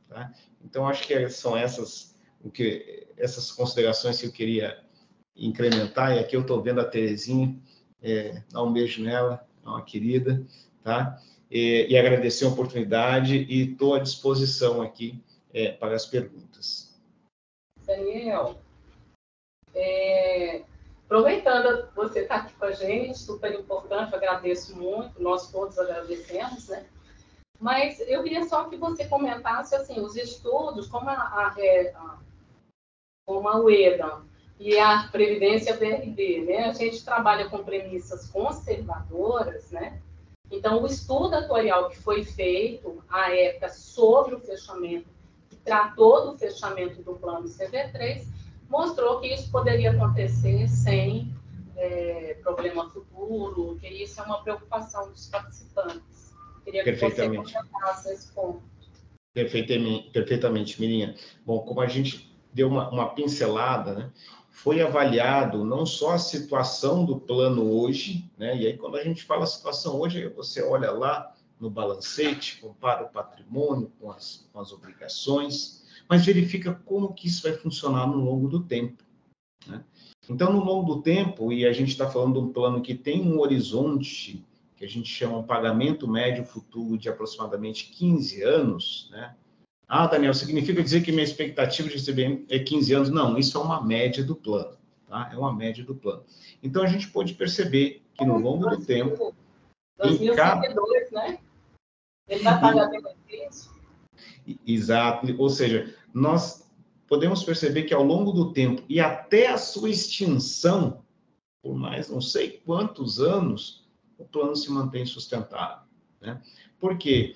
Tá? Então, acho que são essas considerações que eu queria incrementar, e aqui eu estou vendo a Terezinha, dá um beijo nela, é uma querida, tá? E agradecer a oportunidade e estou à disposição aqui para as perguntas. Daniel, aproveitando você estar aqui com a gente, super importante, eu agradeço muito, nós todos agradecemos, né? Mas eu queria só que você comentasse, assim, os estudos, como a UEDA e a Previdência BRB, né? A gente trabalha com premissas conservadoras, né? Então, o estudo atuarial que foi feito, à época, sobre o fechamento, que tratou do fechamento do plano CV3, mostrou que isso poderia acontecer sem problema futuro, que isso é uma preocupação dos participantes. Queria que você comentasse esse ponto. Perfeitamente, Mirinha. Bom, como a gente deu uma pincelada, né? Foi avaliado não só a situação do plano hoje, né? E aí, quando a gente fala a situação hoje, você olha lá no balancete, compara o patrimônio com as obrigações, mas verifica como que isso vai funcionar no longo do tempo, né? Então, no longo do tempo, e a gente está falando de um plano que tem um horizonte, que a gente chama um pagamento médio futuro de aproximadamente 15 anos, né? Ah, Daniel, significa dizer que minha expectativa de receber é 15 anos? Não, isso é uma média do plano, tá? É uma média do plano. Então, a gente pode perceber que no longo do tempo... 2022, né? Ele vai pagar benefício. Exato, ou seja, nós podemos perceber que ao longo do tempo e até a sua extinção, por mais não sei quantos anos, o plano se mantém sustentável, né? Por quê?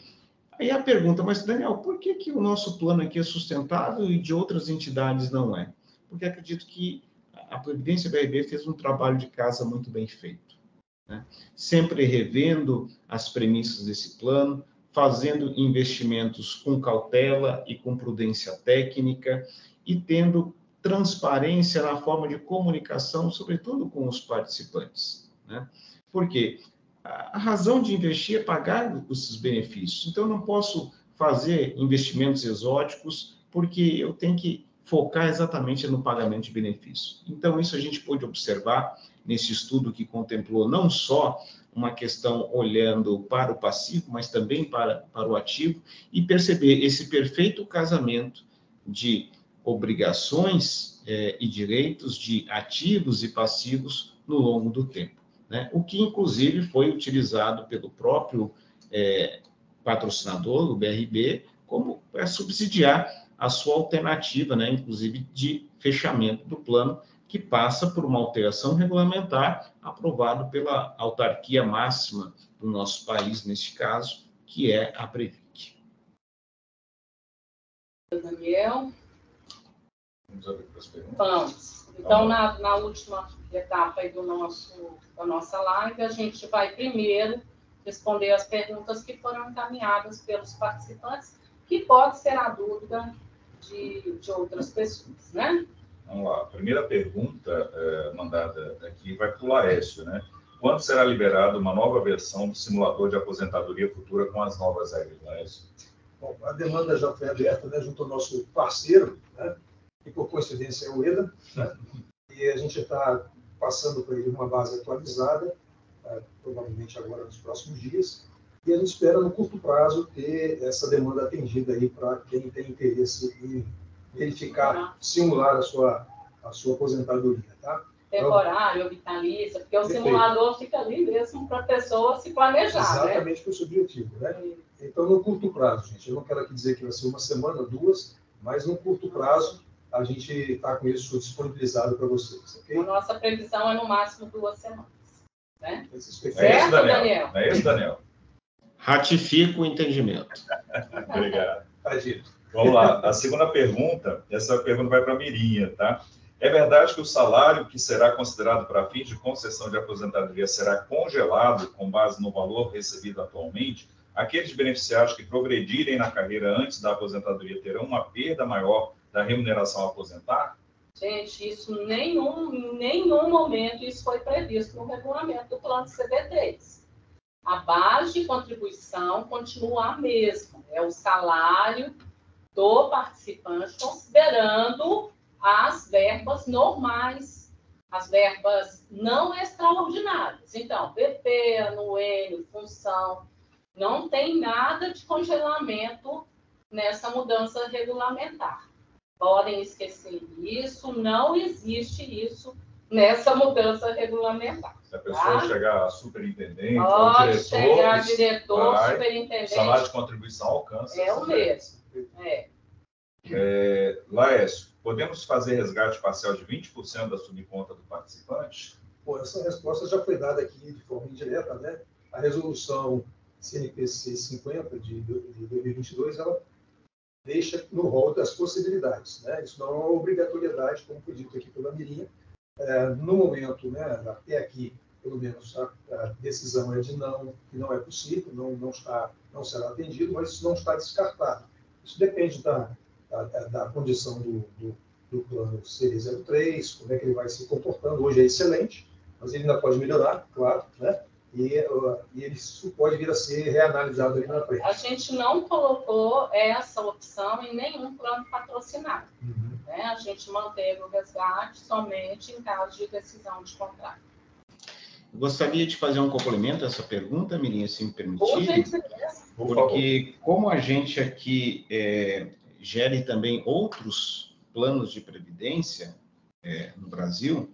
Aí a pergunta, mas Daniel, por que que o nosso plano aqui é sustentável e de outras entidades não é? Porque acredito que a Previdência BRB fez um trabalho de casa muito bem feito, né? Sempre revendo as premissas desse plano, fazendo investimentos com cautela e com prudência técnica e tendo transparência na forma de comunicação, sobretudo com os participantes, né? Por quê? A razão de investir é pagar esses benefícios. Então, eu não posso fazer investimentos exóticos porque eu tenho que focar exatamente no pagamento de benefícios. Então, isso a gente pôde observar nesse estudo que contemplou não só uma questão olhando para o passivo, mas também para o ativo, e perceber esse perfeito casamento de obrigações e direitos, de ativos e passivos no longo do tempo, né? O que, inclusive, foi utilizado pelo próprio patrocinador, o BRB, como para subsidiar a sua alternativa, né? Inclusive de fechamento do plano, que passa por uma alteração regulamentar aprovada pela autarquia máxima do nosso país, neste caso, que é a Previc. Daniel. Vamos abrir para as perguntas? Vamos. Então, na última etapa aí da nossa live, a gente vai primeiro responder as perguntas que foram encaminhadas pelos participantes, que pode ser a dúvida de outras pessoas, né? Vamos lá. A primeira pergunta mandada aqui vai para o Laércio, né? Quando será liberada uma nova versão do simulador de aposentadoria futura com as novas regras, Laércio? Bom, a demanda já foi aberta, né, junto ao nosso parceiro, né, que por coincidência é o EDA, né, e a gente está passando para ele uma base atualizada, provavelmente agora nos próximos dias, e a gente espera no curto prazo ter essa demanda atendida aí para quem tem interesse em verificar, simular a sua aposentadoria, tá? Temporário ou vitalícia, porque o simulador fica ali mesmo para a pessoa se planejar, exatamente, para o seu objetivo, né? Então, no curto prazo, gente, eu não quero aqui dizer que vai ser uma semana, duas, mas no curto prazo, a gente está com isso disponibilizado para vocês, ok? A nossa previsão é no máximo 2 semanas, né? Certo, Daniel? É isso, Daniel? Ratifico o entendimento. Obrigado. Tá dito. Vamos lá. A segunda pergunta, essa pergunta vai para a Mirinha, tá? É verdade que o salário que será considerado para fins de concessão de aposentadoria será congelado com base no valor recebido atualmente? Aqueles beneficiários que progredirem na carreira antes da aposentadoria terão uma perda maior da remuneração a aposentar? Gente, isso em nenhum momento isso foi previsto no regulamento do plano CB3. A base de contribuição continua a mesma, é o salário do participante, considerando as verbas normais, as verbas não extraordinárias. Então, PP, anuênio, função, não tem nada de congelamento nessa mudança regulamentar. Podem esquecer isso, não existe isso nessa mudança regulamentar. Se a pessoa chegar a superintendente, pode chegar diretor, superintendente, o salário de contribuição alcança. É o mesmo. Laércio, podemos fazer resgate parcial de 20% da subconta do participante? Bom, essa resposta já foi dada aqui de forma indireta, né? A resolução CNPC 50 de 2022, ela deixa no rol das possibilidades, né? Isso não é uma obrigatoriedade, como foi dito aqui pela Mirinha. No momento, né, até aqui, pelo menos a decisão é de que não é possível, não será atendido, mas isso não está descartado. Isso depende da condição do plano Series 03, como é que ele vai se comportando. Hoje é excelente, mas ele ainda pode melhorar, claro, né? E isso pode vir a ser reanalisado ali na frente. A gente não colocou essa opção em nenhum plano patrocinado. né? A gente manteve o resgate somente em caso de decisão de contrato. Eu gostaria de fazer um complemento a essa pergunta, Mirinha, se me permitir, Por favor. porque como a gente aqui gere também outros planos de previdência no Brasil,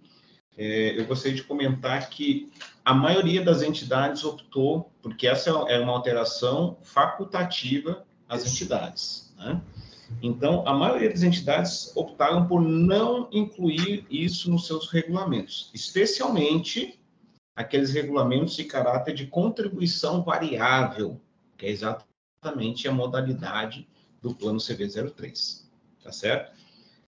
eu gostaria de comentar que a maioria das entidades optou, porque essa é uma alteração facultativa às entidades, né? Então, a maioria das entidades optaram por não incluir isso nos seus regulamentos, especialmente aqueles regulamentos de caráter de contribuição variável, que é exatamente a modalidade do plano CV03, tá certo?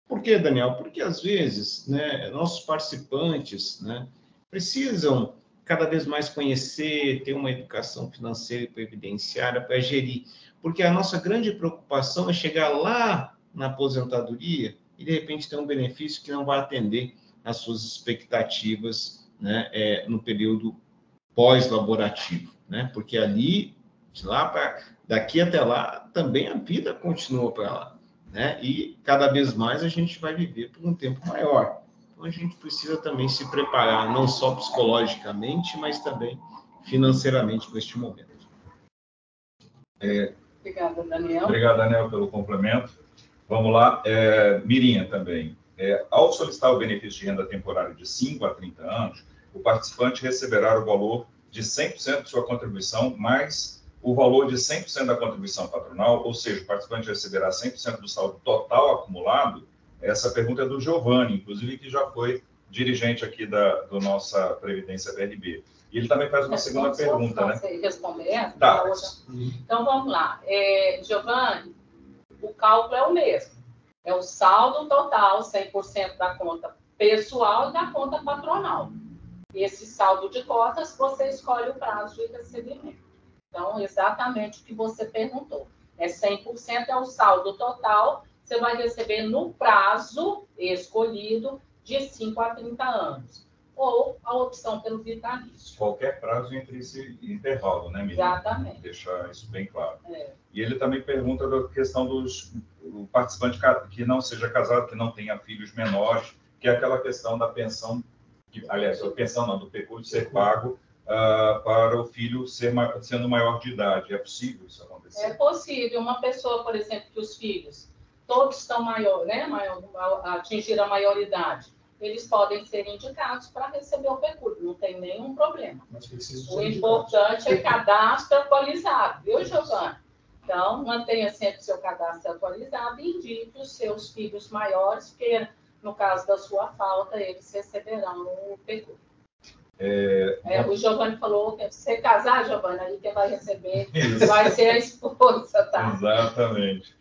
Por que, Daniel? Porque, às vezes, né, nossos participantes, né, precisam cada vez mais conhecer, ter uma educação financeira e previdenciária para gerir. Porque a nossa grande preocupação é chegar lá na aposentadoria e, de repente, ter um benefício que não vai atender às suas expectativas, né, no período pós-laborativo, né? Porque ali, daqui até lá, também a vida continua para lá, né? E cada vez mais a gente vai viver por um tempo maior. Então a gente precisa também se preparar, não só psicologicamente, mas também financeiramente para este momento. Obrigada, Daniel. Obrigado, Daniel, pelo complemento. Vamos lá. Mirinha também. Ao solicitar o benefício de renda temporária de 5 a 30 anos, o participante receberá o valor de 100% de sua contribuição, mais o valor de 100% da contribuição patronal, ou seja, o participante receberá 100% do saldo total acumulado. Essa pergunta é do Giovanni, inclusive, que já foi dirigente aqui da nossa Previdência BRB. E ele também faz uma segunda pergunta, né? Responder? Tá. Então, vamos lá. Giovanni, o cálculo é o mesmo. É o saldo total, 100% da conta pessoal e da conta patronal. Esse saldo de cotas, você escolhe o prazo de recebimento. Então, exatamente o que você perguntou. 100% é o saldo total, você vai receber no prazo escolhido de 5 a 30 anos. Ou a opção pelo vitalício. Qualquer prazo entre esse intervalo, né, Miriam? Exatamente. Deixar isso bem claro. E ele também pergunta da questão do participante que não seja casado, que não tenha filhos menores, que é aquela questão da pensão, aliás, a pensão não, do pecúlio ser pago para o filho sendo maior de idade. É possível isso acontecer? É possível. Uma pessoa, por exemplo, que os filhos todos estão atingir a maioridade, eles podem ser indicados para receber o pecúlio, não tem nenhum problema. O importante é cadastro atualizado, viu, Giovanni? Então, mantenha sempre seu cadastro atualizado e indique os seus filhos maiores, porque, no caso da sua falta, eles receberão o pecúlio. O Giovanni falou que se você casar, Giovanni, aí quem vai receber vai ser a esposa, tá? Exatamente.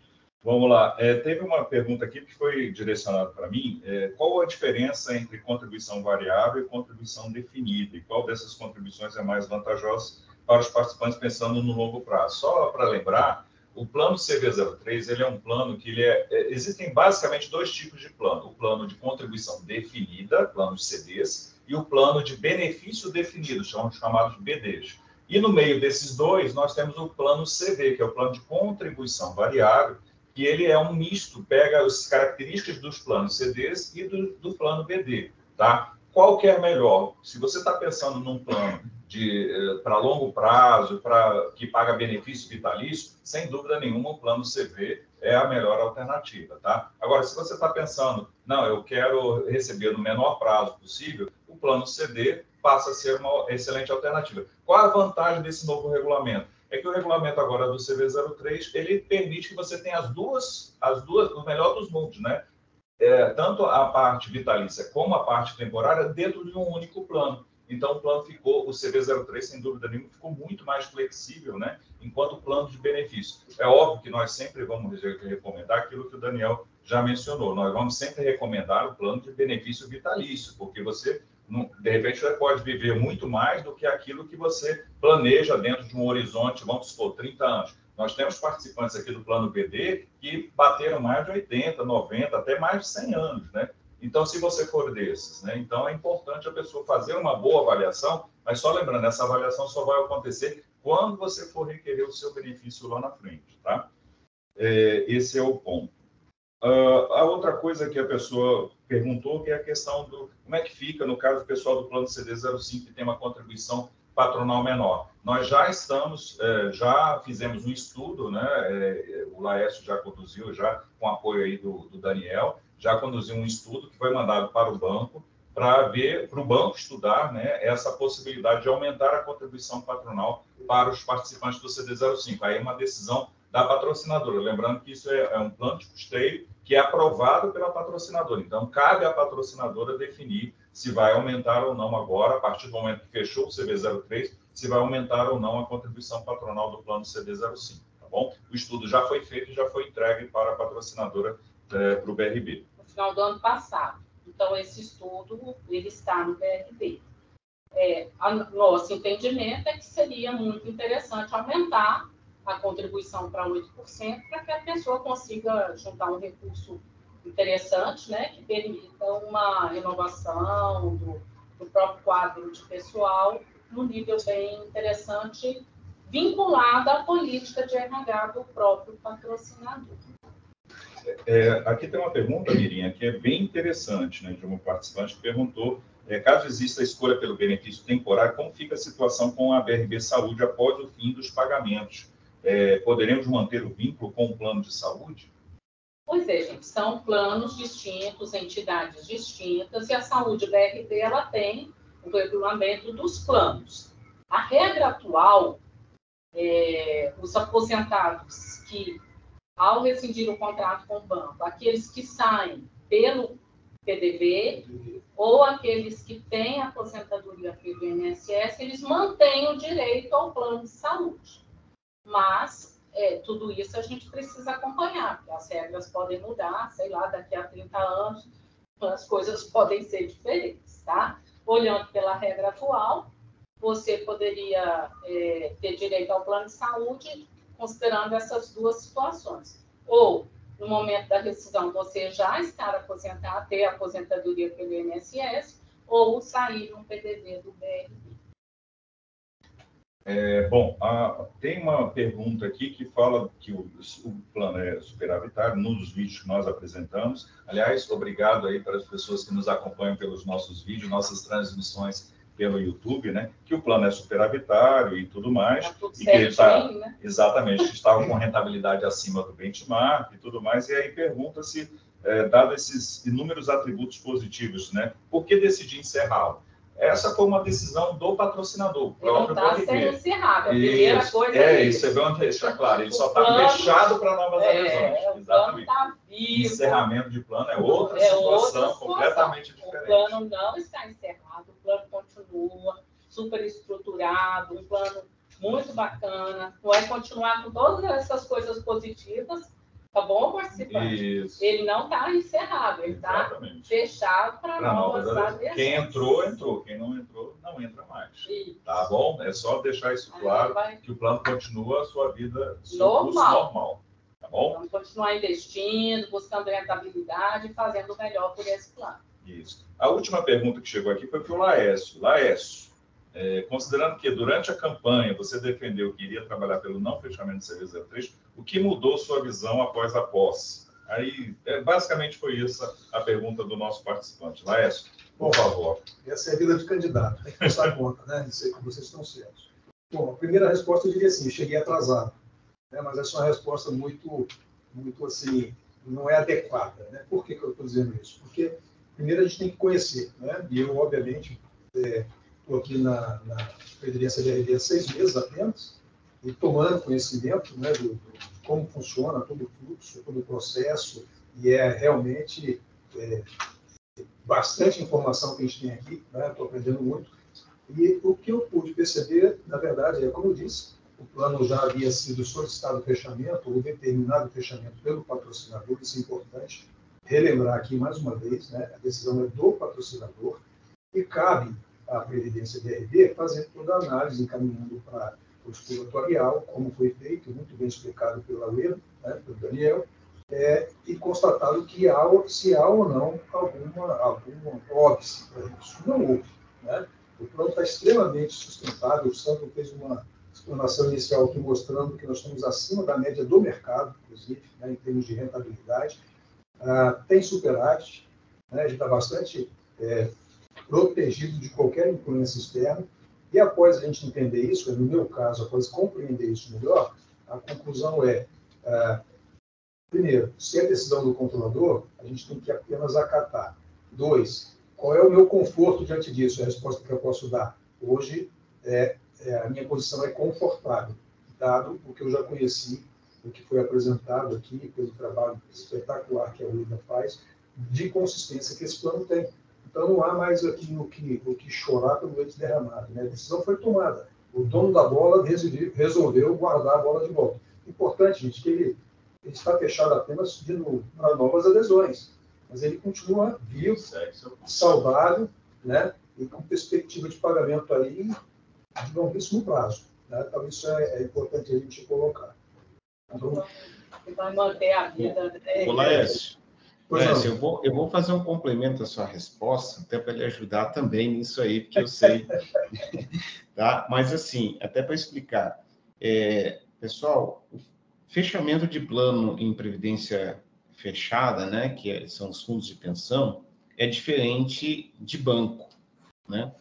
Vamos lá. Teve uma pergunta aqui que foi direcionada para mim. Qual a diferença entre contribuição variável e contribuição definida? E qual dessas contribuições é mais vantajosa para os participantes pensando no longo prazo? Só para lembrar, o plano CV03 ele é um plano que existem basicamente dois tipos de plano. O plano de contribuição definida, plano de CDs, e o plano de benefício definido, chamados de BDs. E no meio desses dois, nós temos o plano CV, que é o plano de contribuição variável, que ele é um misto, pega as características dos planos CDs e do plano BD, tá? Qual que é melhor? Se você está pensando num plano para longo prazo, que paga benefício vitalício, sem dúvida nenhuma, o plano CV é a melhor alternativa, tá? Agora, se você está pensando, não, eu quero receber no menor prazo possível, o plano CD passa a ser uma excelente alternativa. Qual a vantagem desse novo regulamento? É que o regulamento agora do CV03, ele permite que você tenha as duas, o melhor dos mundos, né? Tanto a parte vitalícia como a parte temporária dentro de um único plano. Então, o CV03, sem dúvida nenhuma, ficou muito mais flexível, né? Enquanto o plano de benefício. É óbvio que nós sempre vamos recomendar aquilo que o Daniel já mencionou. Nós vamos sempre recomendar o plano de benefício vitalício, porque você, de repente, você pode viver muito mais do que aquilo que você planeja dentro de um horizonte, vamos supor, 30 anos. Nós temos participantes aqui do plano BD que bateram mais de 80, 90, até mais de 100 anos, né? Então, se você for desses, né? Então, é importante a pessoa fazer uma boa avaliação, mas só lembrando, essa avaliação só vai acontecer quando você for requerer o seu benefício lá na frente, tá? Esse é o ponto. A outra coisa que a pessoa perguntou que é a questão do como é que fica, no caso do pessoal do plano CD05, que tem uma contribuição patronal menor. Nós já estamos, já fizemos um estudo, né? O Laércio já conduziu, já com apoio aí do Daniel, já conduziu um estudo que foi mandado para o banco, para o banco estudar, né, essa possibilidade de aumentar a contribuição patronal para os participantes do CD05. Aí é uma decisão da patrocinadora. Lembrando que isso é um plano de custeio que é aprovado pela patrocinadora. Então, cabe à patrocinadora definir se vai aumentar ou não agora, a partir do momento que fechou o CB03, se vai aumentar ou não a contribuição patronal do plano CB05, tá bom? O estudo já foi feito e já foi entregue para a patrocinadora, para o BRB. No final do ano passado. Então, esse estudo, ele está no BRB. Nosso entendimento é que seria muito interessante aumentar a contribuição para 8%, para que a pessoa consiga juntar um recurso interessante, né, que permita uma renovação do próprio quadro de pessoal no nível bem interessante, vinculado à política de RH do próprio patrocinador. Aqui tem uma pergunta, Mirinha, que é bem interessante, né, de uma participante que perguntou, caso exista a escolha pelo benefício temporário, como fica a situação com a BRB Saúde após o fim dos pagamentos? Poderemos manter o vínculo com o plano de saúde? Pois é, gente, são planos distintos, entidades distintas, e a saúde BRB, ela tem o regulamento dos planos. A regra atual, os aposentados que, ao rescindir o contrato com o banco, aqueles que saem pelo PDV ou aqueles que têm aposentadoria pelo INSS, eles mantêm o direito ao plano de saúde. Mas tudo isso a gente precisa acompanhar, porque as regras podem mudar, sei lá, daqui a 30 anos as coisas podem ser diferentes, tá? Olhando pela regra atual, você poderia ter direito ao plano de saúde considerando essas duas situações. Ou, no momento da rescisão, você já estar aposentado, ter aposentadoria pelo INSS, ou sair um PDV do BRB. Tem uma pergunta aqui que fala que o plano é superavitário, num dos vídeos que nós apresentamos. Aliás, obrigado aí para as pessoas que nos acompanham pelos nossos vídeos, nossas transmissões pelo YouTube, né? Que o plano é superavitário e tudo mais. Tá tudo e que ele está, né? Exatamente, que estava com rentabilidade acima do benchmark e tudo mais. E aí pergunta-se, dado esses inúmeros atributos positivos, né? Por que decidir encerrá-lo? Essa foi uma decisão do patrocinador, o próprio BRB. Ele não está sendo encerrado, a primeira coisa é isso. É bom deixar claro, ele só está fechado para novas adesões. Exatamente. Tá vivo. Encerramento de plano é outra situação completamente diferente. O plano não está encerrado, o plano continua super estruturado, um plano muito bacana, vai continuar com todas essas coisas positivas. Tá bom, participante? Isso. Ele não está encerrado, ele está fechado para novas adesões. Quem entrou. Quem não entrou, não entra mais. Isso. Tá bom? É só deixar isso claro, que o plano continua a sua vida, seu curso normal. Tá bom? Vamos continuar investindo, buscando rentabilidade e fazendo o melhor por esse plano. Isso. A última pergunta que chegou aqui foi para o Laércio. Laércio, considerando que durante a campanha você defendeu que iria trabalhar pelo não fechamento do CB03, o que mudou sua visão após a posse? Aí, basicamente foi essa a pergunta do nosso participante. Laércio, por favor. Essa é a vida de candidato, tem que prestar conta, né? Dizer que vocês estão certos. Bom, a primeira resposta eu diria assim, cheguei atrasado, né? Mas essa é uma resposta muito assim, não é adequada, né? Por que eu estou dizendo isso? Porque primeiro a gente tem que conhecer, né? E eu, obviamente, estou aqui na presidência da BRB há 6 meses apenas, e tomando conhecimento, né, de como funciona todo o fluxo, todo o processo, e realmente bastante informação que a gente tem aqui, né? Estou aprendendo muito. E o que eu pude perceber, na verdade, como eu disse, o plano já havia sido solicitado o fechamento, ou determinado o fechamento pelo patrocinador, isso é importante relembrar aqui mais uma vez, né? A decisão é do patrocinador, e cabe à Previdência BRB fazer toda a análise, encaminhando para o estudo atuarial, como foi feito, muito bem explicado pela Ueda, né, pelo Daniel, e constatado que se há ou não alguma óbice para isso. Não houve. Né? O plano está extremamente sustentável, o Sandro fez uma explanação inicial aqui mostrando que nós estamos acima da média do mercado, inclusive, né, em termos de rentabilidade, tem superávit, né? A gente está bastante protegido de qualquer influência externa, e após a gente entender isso, no meu caso, após compreender isso melhor, a conclusão primeiro, se é decisão do controlador, a gente tem que apenas acatar. 2, qual é o meu conforto diante disso? É a resposta que eu posso dar. Hoje, a minha posição é confortável, dado o que eu já conheci, o que foi apresentado aqui, pelo trabalho espetacular que a UIDA faz, de consistência que esse plano tem. Então, não há mais aqui o que chorar pelo leite derramado, né? A decisão foi tomada. O dono da bola resolveu guardar a bola de volta. Importante, gente, que ele está fechado apenas para novas adesões, mas ele continua vivo, saudável, né? E com perspectiva de pagamento aí de longuíssimo prazo, né? Então, isso é importante a gente colocar. Então, vai manter a vida. Laércio, eu vou fazer um complemento à sua resposta, até para lhe ajudar também nisso aí, porque eu sei. Tá? Mas, assim, até para explicar. Pessoal, o fechamento de plano em previdência fechada, né, que são os fundos de pensão, é diferente de banco, né?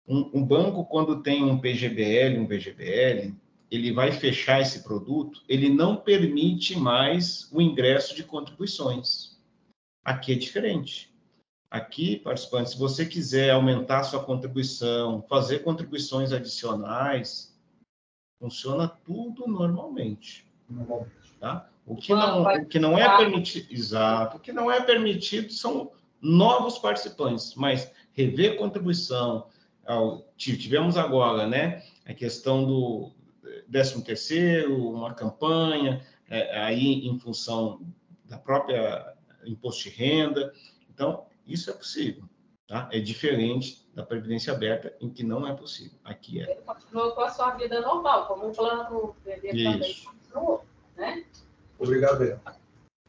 Um banco, quando tem um PGBL, um VGBL, ele vai fechar esse produto, ele não permite mais o ingresso de contribuições. Aqui é diferente. Aqui, participante, se você quiser aumentar a sua contribuição, fazer contribuições adicionais, funciona tudo normalmente. Tá? O que não é permitido, exato, o que não é permitido são novos participantes, mas rever contribuição. Tivemos agora, né, a questão do 13º, uma campanha, aí em função da própria imposto de renda. Então, isso é possível, tá? É diferente da Previdência Aberta, em que não é possível. Aqui é. Ele continua com a sua vida normal, como o plano dele também continuou, né? Obrigado, Daniel.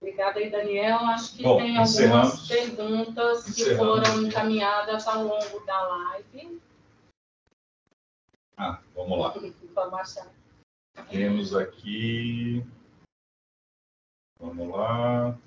Obrigada aí, Daniel. Acho que tem algumas perguntas que foram encaminhadas ao longo da live. Vamos lá. Vamos achar. Temos aqui... Vamos lá.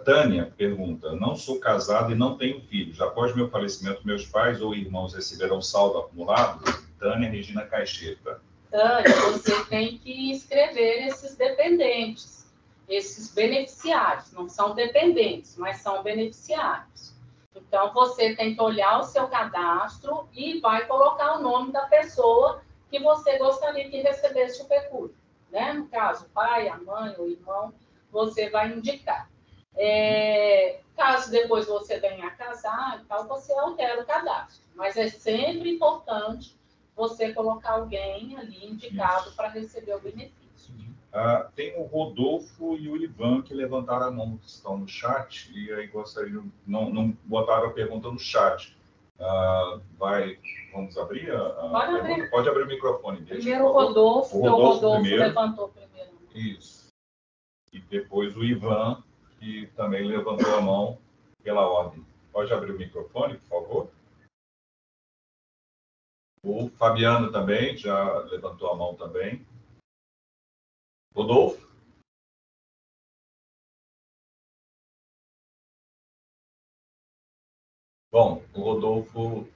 Tânia pergunta: não sou casada e não tenho filhos. Após meu falecimento, meus pais ou irmãos receberão saldo acumulado? Tânia Regina Caixeta. Tânia, você tem que escrever esses dependentes, esses beneficiários. Não são dependentes, mas são beneficiários. Então, você tem que olhar o seu cadastro e vai colocar o nome da pessoa que você gostaria que recebesse o pecúlio, né? No caso, o pai, a mãe, o irmão, você vai indicar. Caso depois você venha a casar e tal, você altera o cadastro. Mas é sempre importante você colocar alguém ali indicado para receber o benefício. Tem o Rodolfo e o Ivan que levantaram a mão, que estão no chat, e aí gostariam, não botaram a pergunta no chat. Vamos abrir Pode abrir. Pode abrir o microfone dele. Primeiro o Rodolfo levantou primeiro. Isso. E depois o Ivan, que também levantou a mão pela ordem. Pode abrir o microfone, por favor? O Fabiano também já levantou a mão também. Rodolfo? Bom, o Rodolfo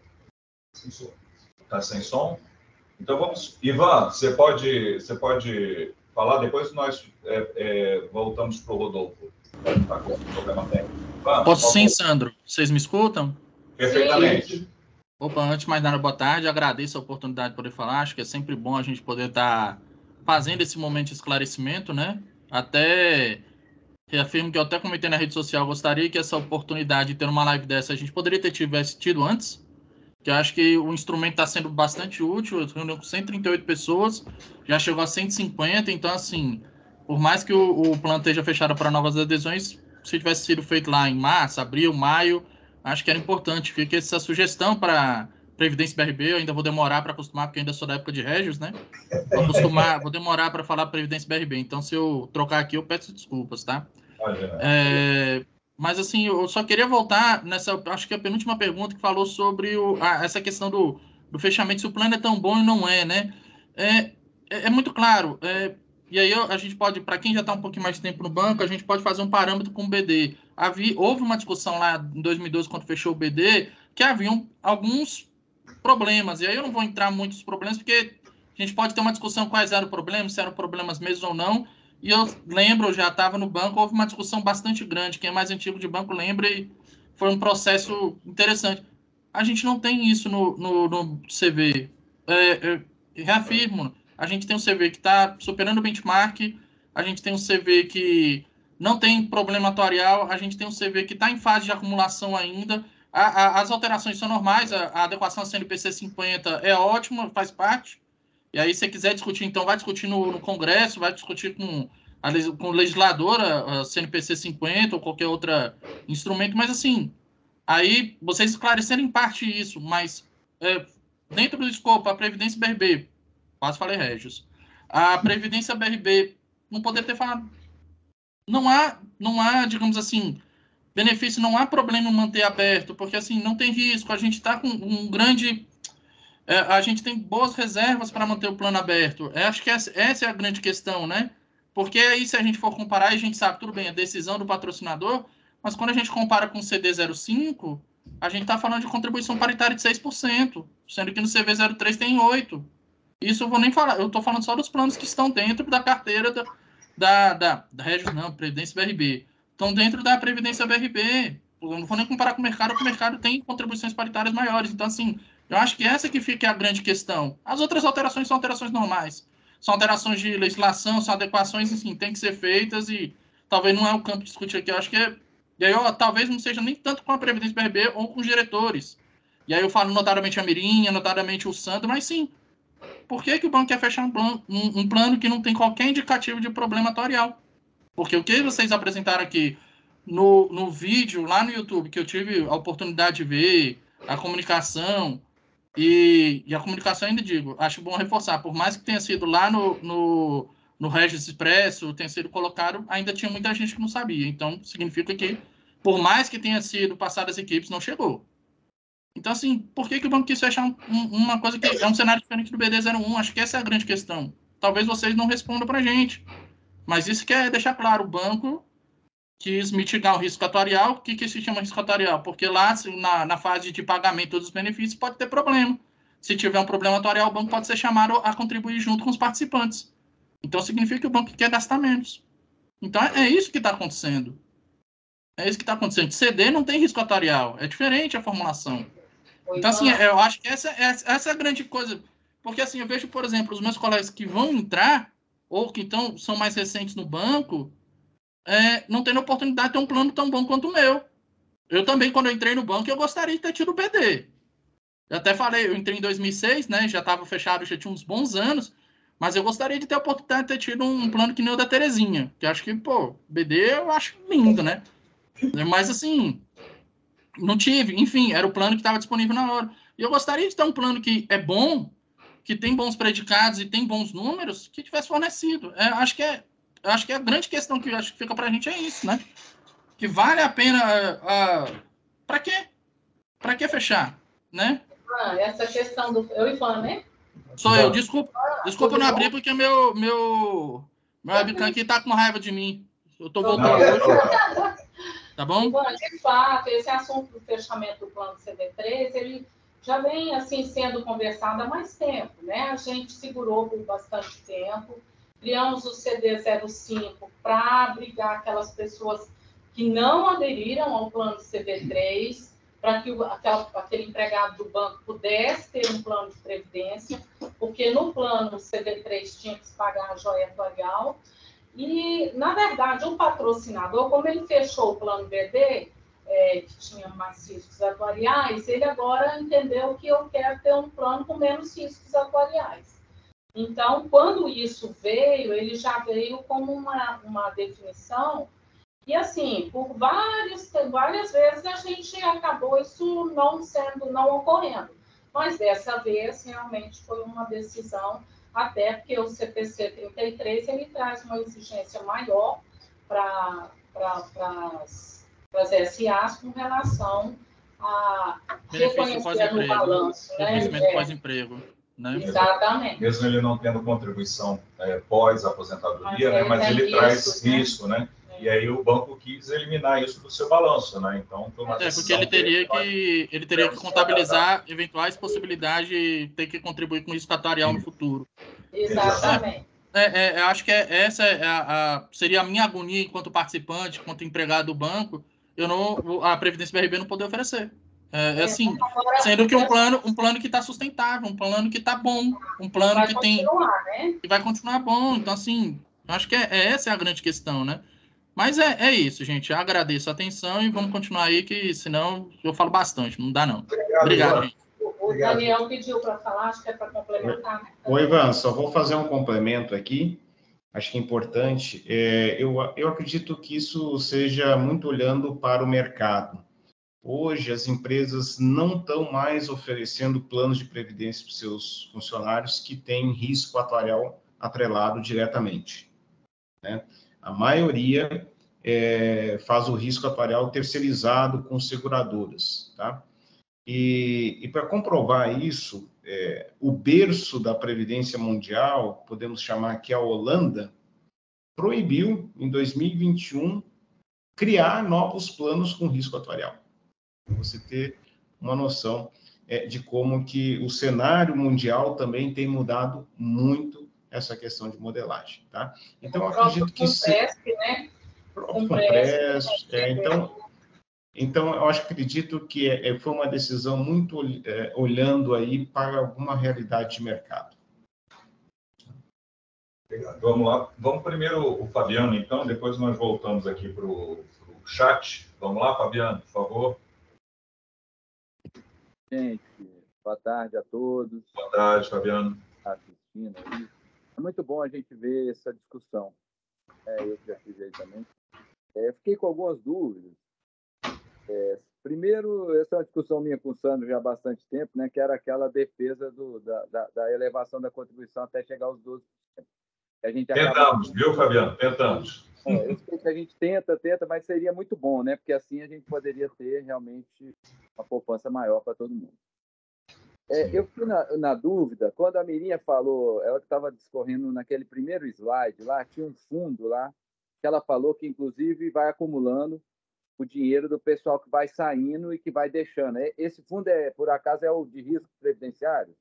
está sem som. Então vamos... Ivan, você pode falar, depois nós voltamos para o Rodolfo. Está com problema técnico. Posso sim, Sandro. Vocês me escutam? Perfeitamente. Sim. Opa, antes de mais nada, boa tarde. Agradeço a oportunidade de poder falar. Acho que é sempre bom a gente poder estar fazendo esse momento de esclarecimento, né? Até reafirmo que eu até comentei na rede social, gostaria que essa oportunidade de ter uma live dessa a gente poderia ter tido antes, que eu acho que o instrumento está sendo bastante útil. Reuniu com 138 pessoas, já chegou a 150, então, assim, por mais que o plano esteja fechado para novas adesões, se tivesse sido feito lá em março, abril, maio, acho que era importante. Fica essa sugestão para Previdência BRB. Eu ainda vou demorar para acostumar, porque eu ainda sou da época de Régios, né? Vou demorar para falar Previdência BRB. Então, se eu trocar aqui, eu peço desculpas, tá? Mas, assim, eu só queria voltar nessa, acho que a penúltima pergunta, que falou sobre essa questão do fechamento, se o plano é tão bom e não é, né? É muito claro. e aí a gente pode, para quem já está um pouquinho mais de tempo no banco, a gente pode fazer um parâmetro com o BD. Houve uma discussão lá em 2012, quando fechou o BD, que haviam alguns problemas. E aí eu não vou entrar em muitos problemas, porque a gente pode ter uma discussão quais eram os problemas, se eram problemas mesmo ou não. E eu lembro, eu já estava no banco, houve uma discussão bastante grande. Quem é mais antigo de banco lembra, e foi um processo interessante. A gente não tem isso no CV. Reafirmo, a gente tem um CV que está superando o benchmark, a gente tem um CV que não tem problema atuarial, a gente tem um CV que está em fase de acumulação ainda. As alterações são normais, a adequação à CNPC 50 é ótima, faz parte. E aí, se você quiser discutir, então, vai discutir no Congresso, vai discutir com o legislador, a CNPC 50 ou qualquer outro instrumento, mas assim, aí vocês esclarecerem em parte isso, mas dentro do escopo, a Previdência BRB, quase falei Regis, a Previdência BRB não poderia ter falado. Não há, digamos assim, benefício, não há problema em manter aberto, porque assim, não tem risco, a gente está com um grande... a gente tem boas reservas para manter o plano aberto. Acho que essa é a grande questão, né? Porque aí, se a gente for comparar, a gente sabe, tudo bem, a decisão do patrocinador, mas quando a gente compara com o CD05, a gente está falando de contribuição paritária de 6%, sendo que no CV03 tem 8%. Isso eu vou nem falar, eu estou falando só dos planos que estão dentro da carteira da Regis, não, Previdência BRB. Estão dentro da Previdência BRB. Eu não vou nem comparar com o mercado, porque o mercado tem contribuições paritárias maiores. Então, assim, eu acho que essa que fica a grande questão. As outras alterações são alterações normais. São alterações de legislação, são adequações, enfim, tem que ser feitas e talvez não é o campo de discutir aqui. Eu acho que e aí, talvez não seja nem tanto com a Previdência BRB ou com os diretores. E aí eu falo notadamente a Mirinha, notadamente o Sandro, mas sim, por que o banco quer fechar um plano que não tem qualquer indicativo de problema atuarial? Porque o que vocês apresentaram aqui no vídeo, lá no YouTube, que eu tive a oportunidade de ver, a comunicação, e a comunicação ainda digo, acho bom reforçar, por mais que tenha sido lá no Regis Expresso, tenha sido colocado, ainda tinha muita gente que não sabia. Então, significa que, por mais que tenha sido passado as equipes, não chegou. Então, assim, por que o banco quis fechar uma coisa que é um cenário diferente do BD01? Acho que essa é a grande questão. Talvez vocês não respondam para a gente, mas isso quer deixar claro, o banco quis mitigar o risco atuarial. O que se chama risco atuarial? Porque lá, na fase de pagamento dos benefícios, pode ter problema. Se tiver um problema atuarial, o banco pode ser chamado a contribuir junto com os participantes. Então, significa que o banco quer gastar menos. Então, é isso que está acontecendo. É isso que está acontecendo. CD não tem risco atuarial. É diferente a formulação. Então, assim, eu acho que essa é a grande coisa. Porque, assim, eu vejo, por exemplo, os meus colegas que vão entrar, ou que são mais recentes no banco, não tendo oportunidade de ter um plano tão bom quanto o meu. Eu também, quando eu entrei no banco, eu gostaria de ter tido o BD. Eu até falei, eu entrei em 2006, né? Já estava fechado, já tinha uns bons anos, mas eu gostaria de ter a oportunidade de ter tido um plano que nem o da Terezinha, que eu acho que, pô, BD eu acho lindo, né? Mas, assim, não tive. Enfim, era o plano que estava disponível na hora. E eu gostaria de ter um plano que é bom, que tem bons predicados e tem bons números, que tivesse fornecido. Acho que a grande questão que acho que fica para a gente é isso, né? Que vale a pena... para quê? Para que fechar, né? Essa questão do... Eu, Ivan, né? Sou eu. Desculpa não abrir, porque meu webcam aqui tá com raiva de mim. Eu tô voltando hoje. Tá bom? Ivan, de fato, esse assunto do fechamento do plano CD3, ele já vem, assim, sendo conversado há mais tempo, né? A gente segurou por bastante tempo. Criamos o CD05 para abrigar aquelas pessoas que não aderiram ao plano CD3, para que aquele empregado do banco pudesse ter um plano de previdência, porque no plano CD3 tinha que se pagar a joia atuarial. E, na verdade, o patrocinador, como ele fechou o plano BD, que tinha mais riscos atuariais, ele agora entendeu que eu quero ter um plano com menos riscos atuariais. Então, quando isso veio, ele já veio como uma definição. E, assim, por várias vezes a gente acabou isso não ocorrendo. Mas dessa vez, realmente, foi uma decisão, até porque o CPC 33, ele traz uma exigência maior para as SAs com relação a reconhecer no balanço. Reconhecimento pós-emprego. né? Exatamente. Mesmo ele não tendo contribuição pós-aposentadoria, né? Mas ele traz risco, né? E aí o banco quis eliminar isso do seu balanço, né? Então, foi uma decisão porque ele teria que contabilizar eventuais possibilidades de ter que contribuir com risco atuarial no futuro. Exatamente. Eu acho que essa seria a minha agonia enquanto participante, enquanto empregado do banco, a Previdência BRB não poder oferecer. Assim, sendo que um plano que está sustentável, um plano que está bom, um plano que tem... Né? Que vai continuar bom. Então, assim, acho que essa é a grande questão, né? Mas é isso, gente. Eu agradeço a atenção e vamos continuar aí, que senão eu falo bastante. Não dá, não. Obrigado, gente. O Daniel pediu para falar, acho que é para complementar. Né? Oi, Ivan, só vou fazer um complemento aqui. Acho que é importante. Eu acredito que isso seja muito olhando para o mercado. Hoje, as empresas não estão mais oferecendo planos de previdência para os seus funcionários que têm risco atuarial atrelado diretamente, né? A maioria faz o risco atuarial terceirizado com seguradoras, tá? E para comprovar isso, o berço da Previdência Mundial, podemos chamar que a Holanda, proibiu, em 2021, criar novos planos com risco atuarial. Para você ter uma noção de como que o cenário mundial também tem mudado muito essa questão de modelagem, tá? Então, eu acredito que... né? Então, eu acredito que foi uma decisão muito olhando aí para alguma realidade de mercado. Vamos lá. Vamos primeiro o Fabiano, então, depois nós voltamos aqui para o chat. Vamos lá, Fabiano, por favor. Gente, boa tarde a todos. Boa tarde, Fabiano. Assistindo aí. É muito bom a gente ver essa discussão. Eu já fiz aí também. Fiquei com algumas dúvidas. Primeiro, essa é uma discussão minha com o Sandro já há bastante tempo, né, que era aquela defesa da elevação da contribuição até chegar aos 12%. Tentamos, viu, Fabiano? Tentamos. Eu sei que a gente tenta, mas seria muito bom, né? Porque assim a gente poderia ter realmente uma poupança maior para todo mundo. Eu fiquei na dúvida, quando a Mirinha falou, ela estava discorrendo naquele primeiro slide lá, tinha um fundo lá, que ela falou que, inclusive, vai acumulando o dinheiro do pessoal que vai saindo e que vai deixando. Esse fundo, por acaso, é o de risco previdenciário?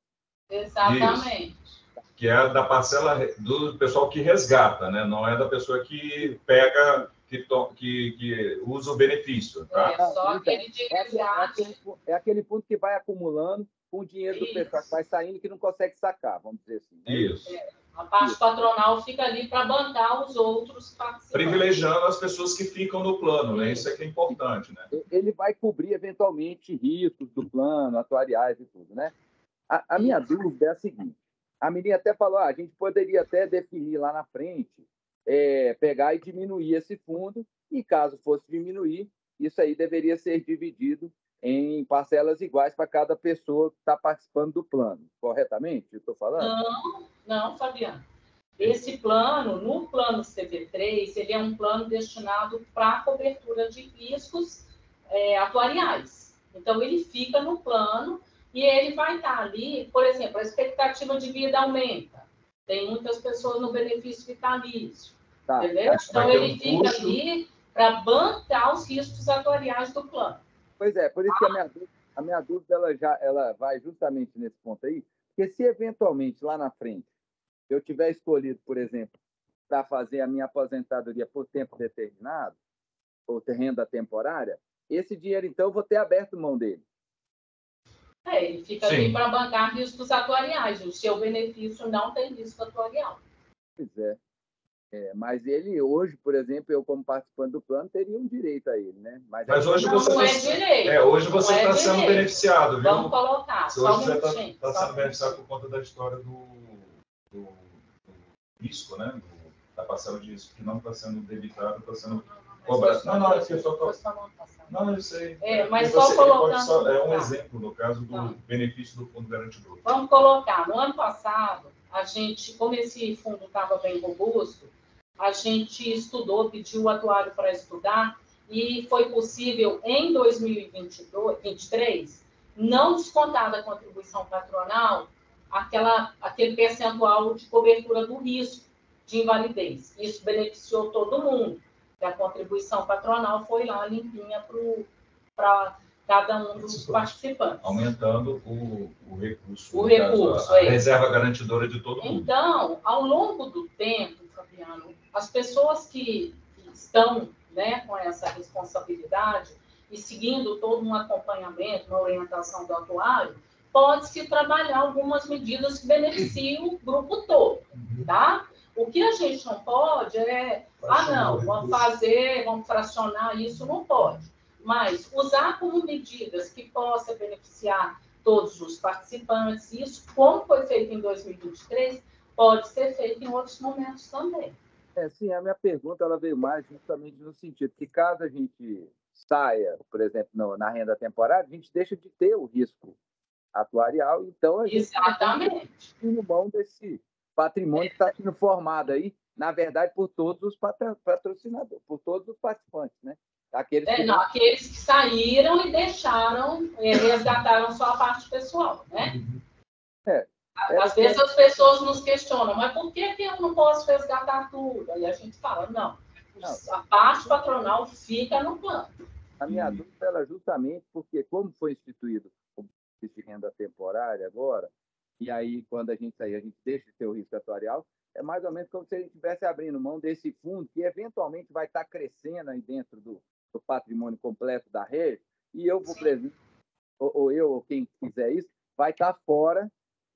Exatamente. Isso. Que é da parcela do pessoal que resgata, né? Não é da pessoa que pega, que usa o benefício, tá? Só aquele de resgate. É aquele fundo que vai acumulando com o dinheiro do pessoal que vai saindo e que não consegue sacar, vamos dizer assim. Né? Isso. A parte patronal fica ali para bancar os outros participantes. Privilegiando as pessoas que ficam no plano, né? Isso é que é importante, né? Ele vai cobrir, eventualmente, riscos do plano, atuariais e tudo, né? A minha dúvida é a seguinte. A Mirinha até falou, a gente poderia até definir lá na frente, pegar e diminuir esse fundo, e caso fosse diminuir, isso aí deveria ser dividido em parcelas iguais para cada pessoa que está participando do plano. Corretamente, eu estou falando? Não, Fabiano. Esse plano, no plano CV3, ele é um plano destinado para cobertura de riscos atuariais. Então, ele fica no plano e ele vai estar ali, por exemplo, a expectativa de vida aumenta. Tem muitas pessoas no benefício vitalício. Tá. Entendeu? Então, ele fica ali para bancar os riscos atuariais do plano. Pois é, por isso que a minha dúvida ela vai justamente nesse ponto aí, porque se eventualmente lá na frente eu tiver escolhido, por exemplo, para fazer a minha aposentadoria por tempo determinado, ou renda temporária, esse dinheiro, então, eu vou ter aberto mão dele. Ele fica ali para bancar riscos atuariais. O seu benefício não tem risco atuarial. Pois é. Mas ele, hoje, por exemplo, eu como participante do plano, teria um direito a ele, né? Mas hoje você não é direito. Hoje você está sendo beneficiado, viu? Vamos colocar. Hoje você está sendo beneficiado por conta da história do risco, né? Da parcela de risco que não está sendo debitado, está sendo cobrado. Não, é que eu só estou... Não, eu sei. Mas só colocando... É um exemplo, no caso do benefício do Fundo Garantidor. Vamos colocar. No ano passado, a gente, como esse fundo estava bem robusto, a gente estudou, pediu o atuário para estudar, e foi possível, em 2023, não descontar da contribuição patronal aquele percentual de cobertura do risco de invalidez. Isso beneficiou todo mundo. E a contribuição patronal foi lá limpinha para cada um dos participantes. Aumentando o recurso. O recurso, a reserva garantidora de todo mundo. Então, ao longo do tempo, Fabiano, as pessoas que estão, né, com essa responsabilidade e seguindo todo um acompanhamento, uma orientação do atuário, pode-se trabalhar algumas medidas que beneficiam o grupo todo, tá? O que a gente não pode é, vamos fracionar isso, não pode. Mas usar como medidas que possam beneficiar todos os participantes, isso, como foi feito em 2023, pode ser feito em outros momentos também. Sim, a minha pergunta ela veio mais justamente no sentido que caso a gente saia, por exemplo, na renda temporária, a gente deixa de ter o risco atuarial, então a gente exatamente no mão desse patrimônio que está sendo formado aí, na verdade, por todos os patrocinadores, por todos os participantes, né? Aqueles que saíram e deixaram, resgataram só a parte pessoal, né? Às vezes as pessoas nos questionam, mas por que eu não posso resgatar tudo? Aí a gente fala, não, a parte patronal fica no plano. A minha dúvida era justamente porque, como foi instituído o benefício de renda temporária agora, e aí, quando a gente sair, a gente deixa de ter o risco atuarial, é mais ou menos como se a gente estivesse abrindo mão desse fundo que, eventualmente, vai estar crescendo aí dentro do patrimônio completo da rede, e eu, por exemplo, ou quem quiser isso, vai estar fora,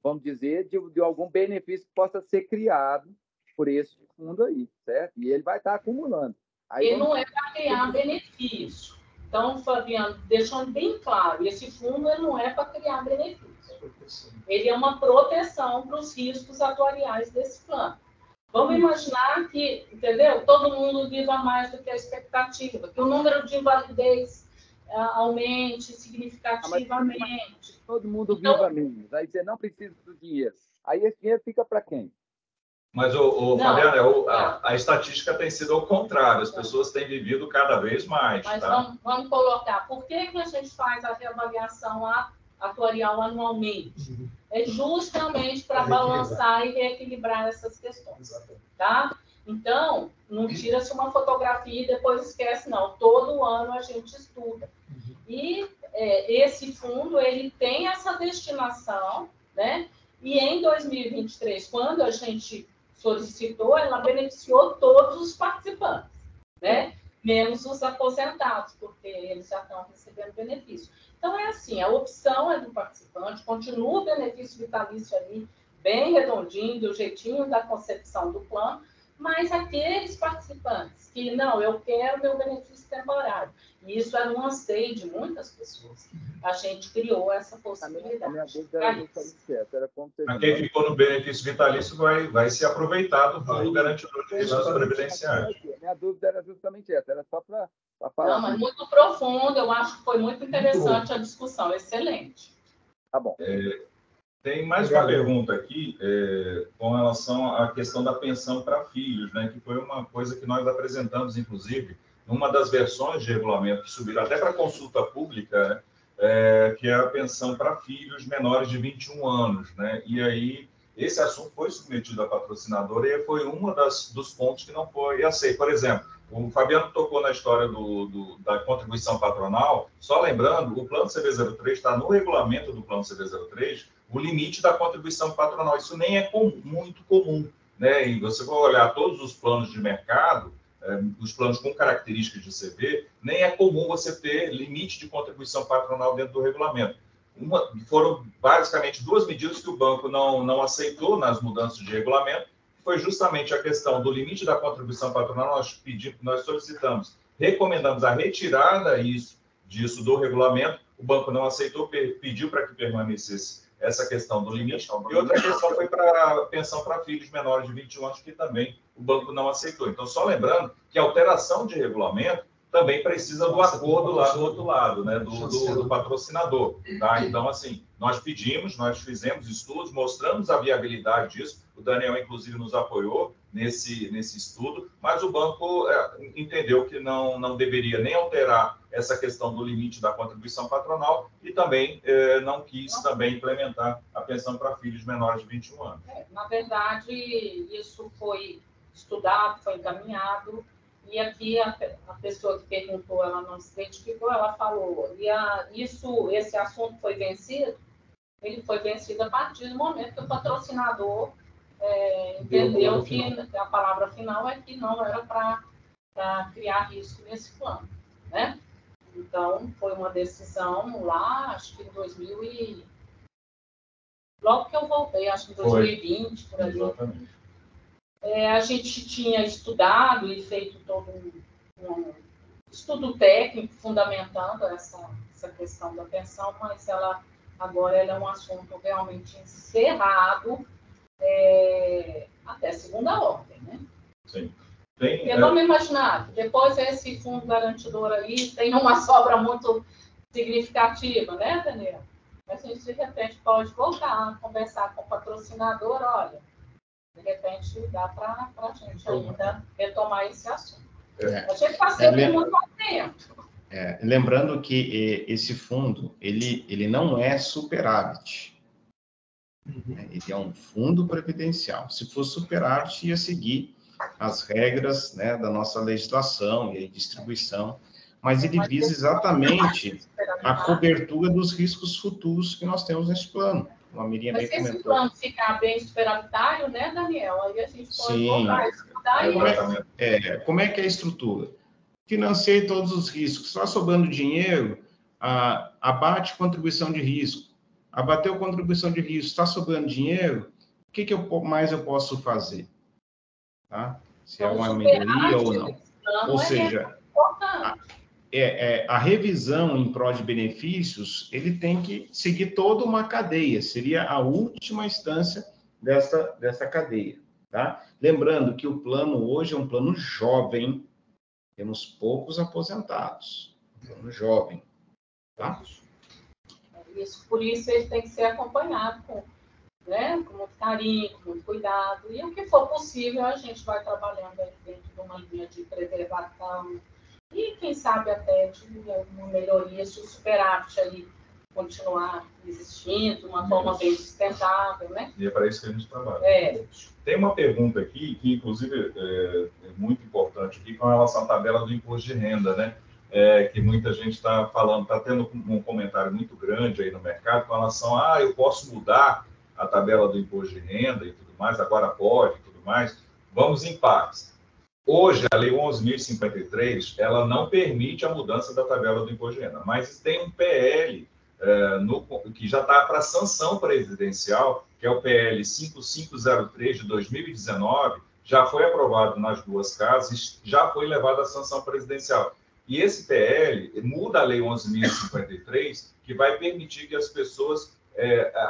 vamos dizer, de algum benefício que possa ser criado por esse fundo aí, certo? E ele vai estar acumulando. Ele não é para criar benefício. Então, Fabiano, deixando bem claro, esse fundo ele não é para criar benefício. Ele é uma proteção para os riscos atuariais desse plano. Vamos imaginar que, entendeu? Todo mundo viva mais do que a expectativa, que o número de invalidez aumente significativamente. Todo mundo viva menos. Aí você não precisa do dinheiro. Aí esse dinheiro fica para quem? Mas, Fabiano, a estatística tem sido ao contrário. As pessoas têm vivido cada vez mais. Mas tá? vamos colocar. Por que a gente faz a reavaliação atuarial anualmente? É justamente para balançar e reequilibrar essas questões. Tá? Então, não tira-se uma fotografia e depois esquece, não. Todo ano a gente estuda. E esse fundo, ele tem essa destinação, né? E em 2023, quando a gente solicitou, ela beneficiou todos os participantes, né? Menos os aposentados, porque eles já estão recebendo benefício. Então, é assim, a opção é do participante, continua o benefício vitalício ali, bem redondinho, do jeitinho da concepção do plano, mas aqueles participantes que, não, eu quero meu benefício temporário. E isso era um anseio de muitas pessoas. A gente criou essa possibilidade. A minha dúvida era justamente essa. Era como para quem ficou no benefício vitalício vai se aproveitar do fundo garantidor de riscos previdenciários. Minha dúvida era justamente essa. Era só para falar. Não, mas muito profundo. Eu acho que foi muito interessante a discussão. Excelente. Tá bom. Tem mais uma pergunta aqui com relação à questão da pensão para filhos, né? Que foi uma coisa que nós apresentamos, inclusive, numa das versões de regulamento que subiram até para consulta pública, né? Que é a pensão para filhos menores de 21 anos, né? E aí, esse assunto foi submetido à patrocinadora e foi um dos pontos que não foi aceito. Por exemplo, o Fabiano tocou na história da contribuição patronal, só lembrando, o Plano CB03 está no regulamento do Plano CB03, o limite da contribuição patronal. Isso nem é muito comum, né? E você vai olhar todos os planos de mercado, os planos com características de CV, nem é comum você ter limite de contribuição patronal dentro do regulamento. Foram basicamente duas medidas que o banco não aceitou nas mudanças de regulamento, que foi justamente a questão do limite da contribuição patronal. Nós solicitamos, recomendamos a retirada disso do regulamento, o banco não aceitou, pediu para que permanecesse essa questão do limite. E outra questão foi para a pensão para filhos menores de 21 anos, que também o banco não aceitou. Então, só lembrando que a alteração de regulamento também precisa do acordo lá do outro lado, né, do patrocinador. Tá? Então, assim, nós fizemos estudos, mostramos a viabilidade disso. O Daniel, inclusive, nos apoiou nesse estudo, mas o banco entendeu que não deveria nem alterar essa questão do limite da contribuição patronal e também não quis também implementar a pensão para filhos menores de 21 anos. Na verdade, isso foi estudado, foi encaminhado, e aqui a pessoa que perguntou, ela não se identificou, ela falou, esse assunto foi vencido, ele foi vencido a partir do momento que o patrocinador entendeu que a palavra final é que não era para criar risco nesse plano, né? Então, foi uma decisão lá, acho que em 2000 e... Logo que eu voltei, acho que em 2020, por ali. Exatamente. A gente tinha estudado e feito todo um estudo técnico fundamentando essa questão da pensão, mas agora ela é um assunto realmente encerrado até segunda ordem, né? Sim. Porque vamos imaginar, depois esse fundo garantidor aí tem uma sobra muito significativa, né, Daniel? A gente, de repente, pode voltar a conversar com o patrocinador, olha, de repente dá para a gente ainda retomar esse assunto. A gente está sempre muito atento. Lembrando que esse fundo, ele não é superávit. Ele é um fundo previdencial. Se fosse superávit, ia seguir as regras, né, da nossa legislação e a distribuição, mas ele visa exatamente a cobertura dos riscos futuros que nós temos nesse plano. Mas se esse plano ficar bem superavitário, né, Daniel, aí a gente pode voltar a estudar isso. Como é que é a estrutura? Financiei todos os riscos. Está sobrando dinheiro, abate contribuição de risco. Abateu contribuição de risco, está sobrando dinheiro, o que mais eu posso fazer? Tá? Se é uma melhoria ou não. Ou seja, a revisão em prol de benefícios, ele tem que seguir toda uma cadeia, seria a última instância dessa cadeia. Tá? Lembrando que o plano hoje é um plano jovem, temos poucos aposentados, um plano jovem. Tá? Por isso ele tem que ser acompanhado com muito carinho, com muito cuidado, e o que for possível a gente vai trabalhando aí dentro de uma linha de preservação e quem sabe até de uma melhoria se o superávit aí continuar existindo de uma forma bem sustentável, né? E é para isso que a gente trabalha. Tem uma pergunta aqui, que inclusive é muito importante aqui, com relação à tabela do imposto de renda, né? Que muita gente está falando, está tendo um comentário muito grande aí no mercado com relação a, eu posso mudar a tabela do imposto de renda e tudo mais, agora pode e tudo mais. Vamos em partes. Hoje, a Lei 11.053, ela não permite a mudança da tabela do imposto de renda, mas tem um PL que já está para sanção presidencial, que é o PL 5503 de 2019, já foi aprovado nas duas casas, já foi levado à sanção presidencial. E esse PL muda a Lei 11.053, que vai permitir que as pessoas,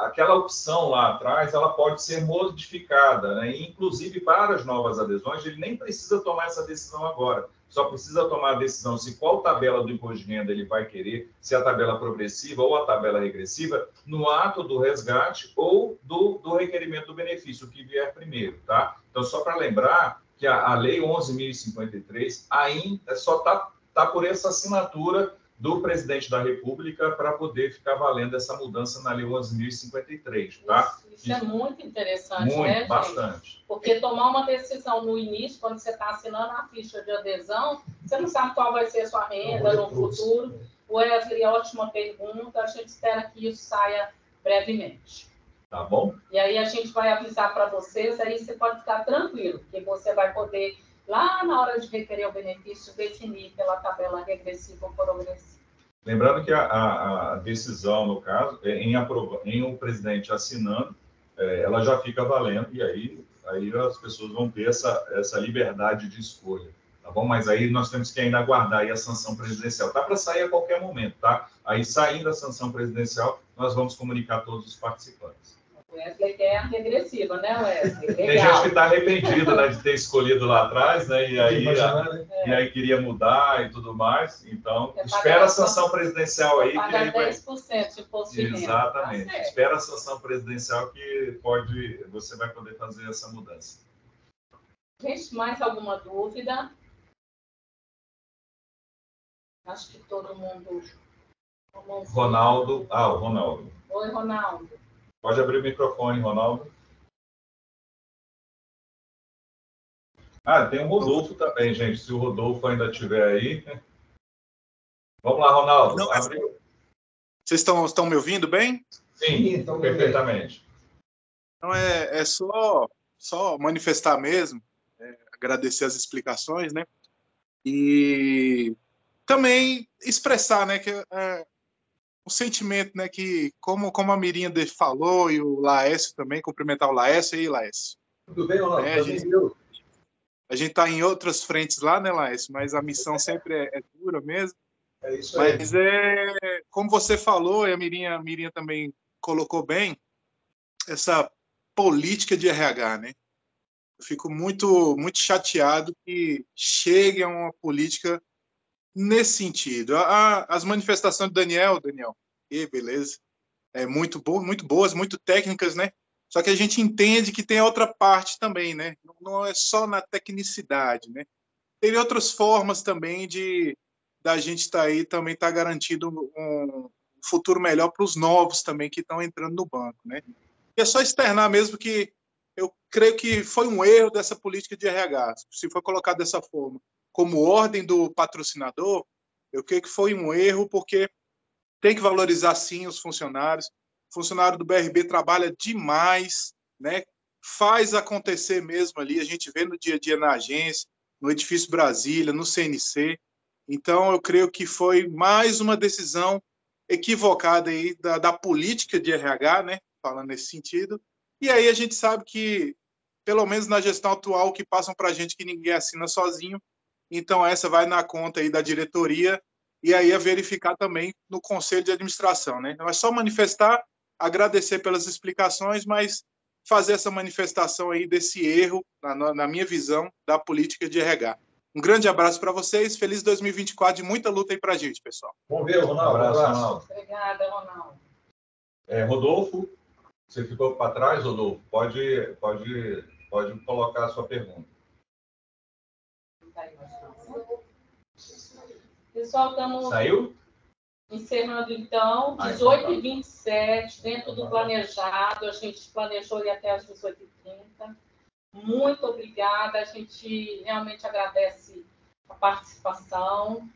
aquela opção lá atrás, ela pode ser modificada, né? E, inclusive, para as novas adesões, ele nem precisa tomar essa decisão agora, só precisa tomar a decisão se qual tabela do imposto de renda ele vai querer, se a tabela progressiva ou a tabela regressiva, no ato do resgate ou do requerimento do benefício, o que vier primeiro, tá? Então, só para lembrar que a Lei 11.053 ainda só está por essa assinatura do presidente da República para poder ficar valendo essa mudança na Lei 11.053, tá? Isso é muito interessante, muito, né, bastante. Gente? Porque tomar uma decisão no início, quando você está assinando a ficha de adesão, você não sabe qual vai ser a sua renda no futuro. Wesley, ótima pergunta. A gente espera que isso saia brevemente. Tá bom? E aí a gente vai avisar para vocês, aí você pode ficar tranquilo, que você vai poder, lá na hora de requerer o benefício, definir pela tabela regressiva ou progressiva. Lembrando que a decisão, no caso, em o presidente assinando, ela já fica valendo, e aí as pessoas vão ter essa liberdade de escolha, tá bom? Mas aí nós temos que ainda aguardar aí a sanção presidencial. Tá para sair a qualquer momento, tá? Aí, saindo a sanção presidencial, nós vamos comunicar a todos os participantes. O Wesley quer a regressiva, né, Wesley? Legal. Tem gente que está arrependida, né, de ter escolhido lá atrás, né, e aí queria mudar e tudo mais. Então, espera a sanção presidencial aí. Pagar 10% de imposto de renda. Exatamente. Tá, espera a sanção presidencial que você vai poder fazer essa mudança. Gente, mais alguma dúvida? Acho que todo mundo... Ronaldo. O Ronaldo. Oi, Ronaldo. Pode abrir o microfone, Ronaldo. Ah, tem o Rodolfo também, gente. Se o Rodolfo ainda estiver aí. Vamos lá, Ronaldo. Não, abriu. Vocês estão me ouvindo bem? Sim, então, perfeitamente. Então é só manifestar mesmo, agradecer as explicações, né? E também expressar, né, que o sentimento, né, que como a Mirinha falou e o Laércio também, cumprimentar o Laércio. E aí, Laércio? Tudo bem, Ronaldo? A gente está em outras frentes lá, né, Laércio? Mas a missão sempre é dura mesmo. É isso aí. Mas como você falou, e a Mirinha também colocou bem, essa política de RH, né? Eu fico muito, muito chateado que chegue a uma política nesse sentido. As manifestações do Daniel, beleza, muito boas, muito técnicas, né? Só que a gente entende que tem outra parte também, né? Não é só na tecnicidade, né? Tem outras formas também da gente estar aí, também estar garantindo um futuro melhor para os novos também que estão entrando no banco, né? E é só externar mesmo que eu creio que foi um erro dessa política de RH. Se for colocado dessa forma, como ordem do patrocinador, eu creio que foi um erro, porque tem que valorizar, sim, os funcionários. O funcionário do BRB trabalha demais, né? Faz acontecer mesmo ali, a gente vê no dia a dia na agência, no Edifício Brasília, no CNC. Então, eu creio que foi mais uma decisão equivocada aí da política de RH, né? Falando nesse sentido. E aí a gente sabe que, pelo menos na gestão atual, o que passam para a gente que ninguém assina sozinho. Então, essa vai na conta aí da diretoria e aí a verificar também no conselho de administração, né? Então, é só manifestar, agradecer pelas explicações, mas fazer essa manifestação aí desse erro, na minha visão, da política de RH. Um grande abraço para vocês, feliz 2024 e muita luta aí para a gente, pessoal. Bom ver, Ronaldo. Um abraço, Ronaldo. Obrigada, Ronaldo. Rodolfo, você ficou para trás, Rodolfo? Pode colocar a sua pergunta. Pessoal, estamos Saiu? Encerrando, então, 18h27, dentro do planejado. A gente planejou ir até às 18h30. Muito obrigada. A gente realmente agradece a participação.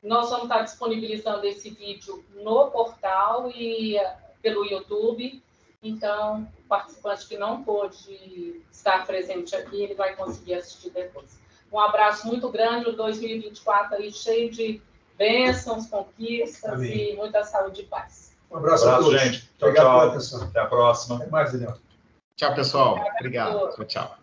Nós vamos estar disponibilizando esse vídeo no portal e pelo YouTube. Então, o participante que não pôde estar presente aqui, ele vai conseguir assistir depois. Um abraço muito grande, o 2024 aí cheio de bênçãos, conquistas. Amém. E muita saúde e paz. Um abraço a todos, gente. Tchau, tchau. Até a próxima. Até mais, Daniel. Tchau, pessoal. Obrigado. Tchau, tchau.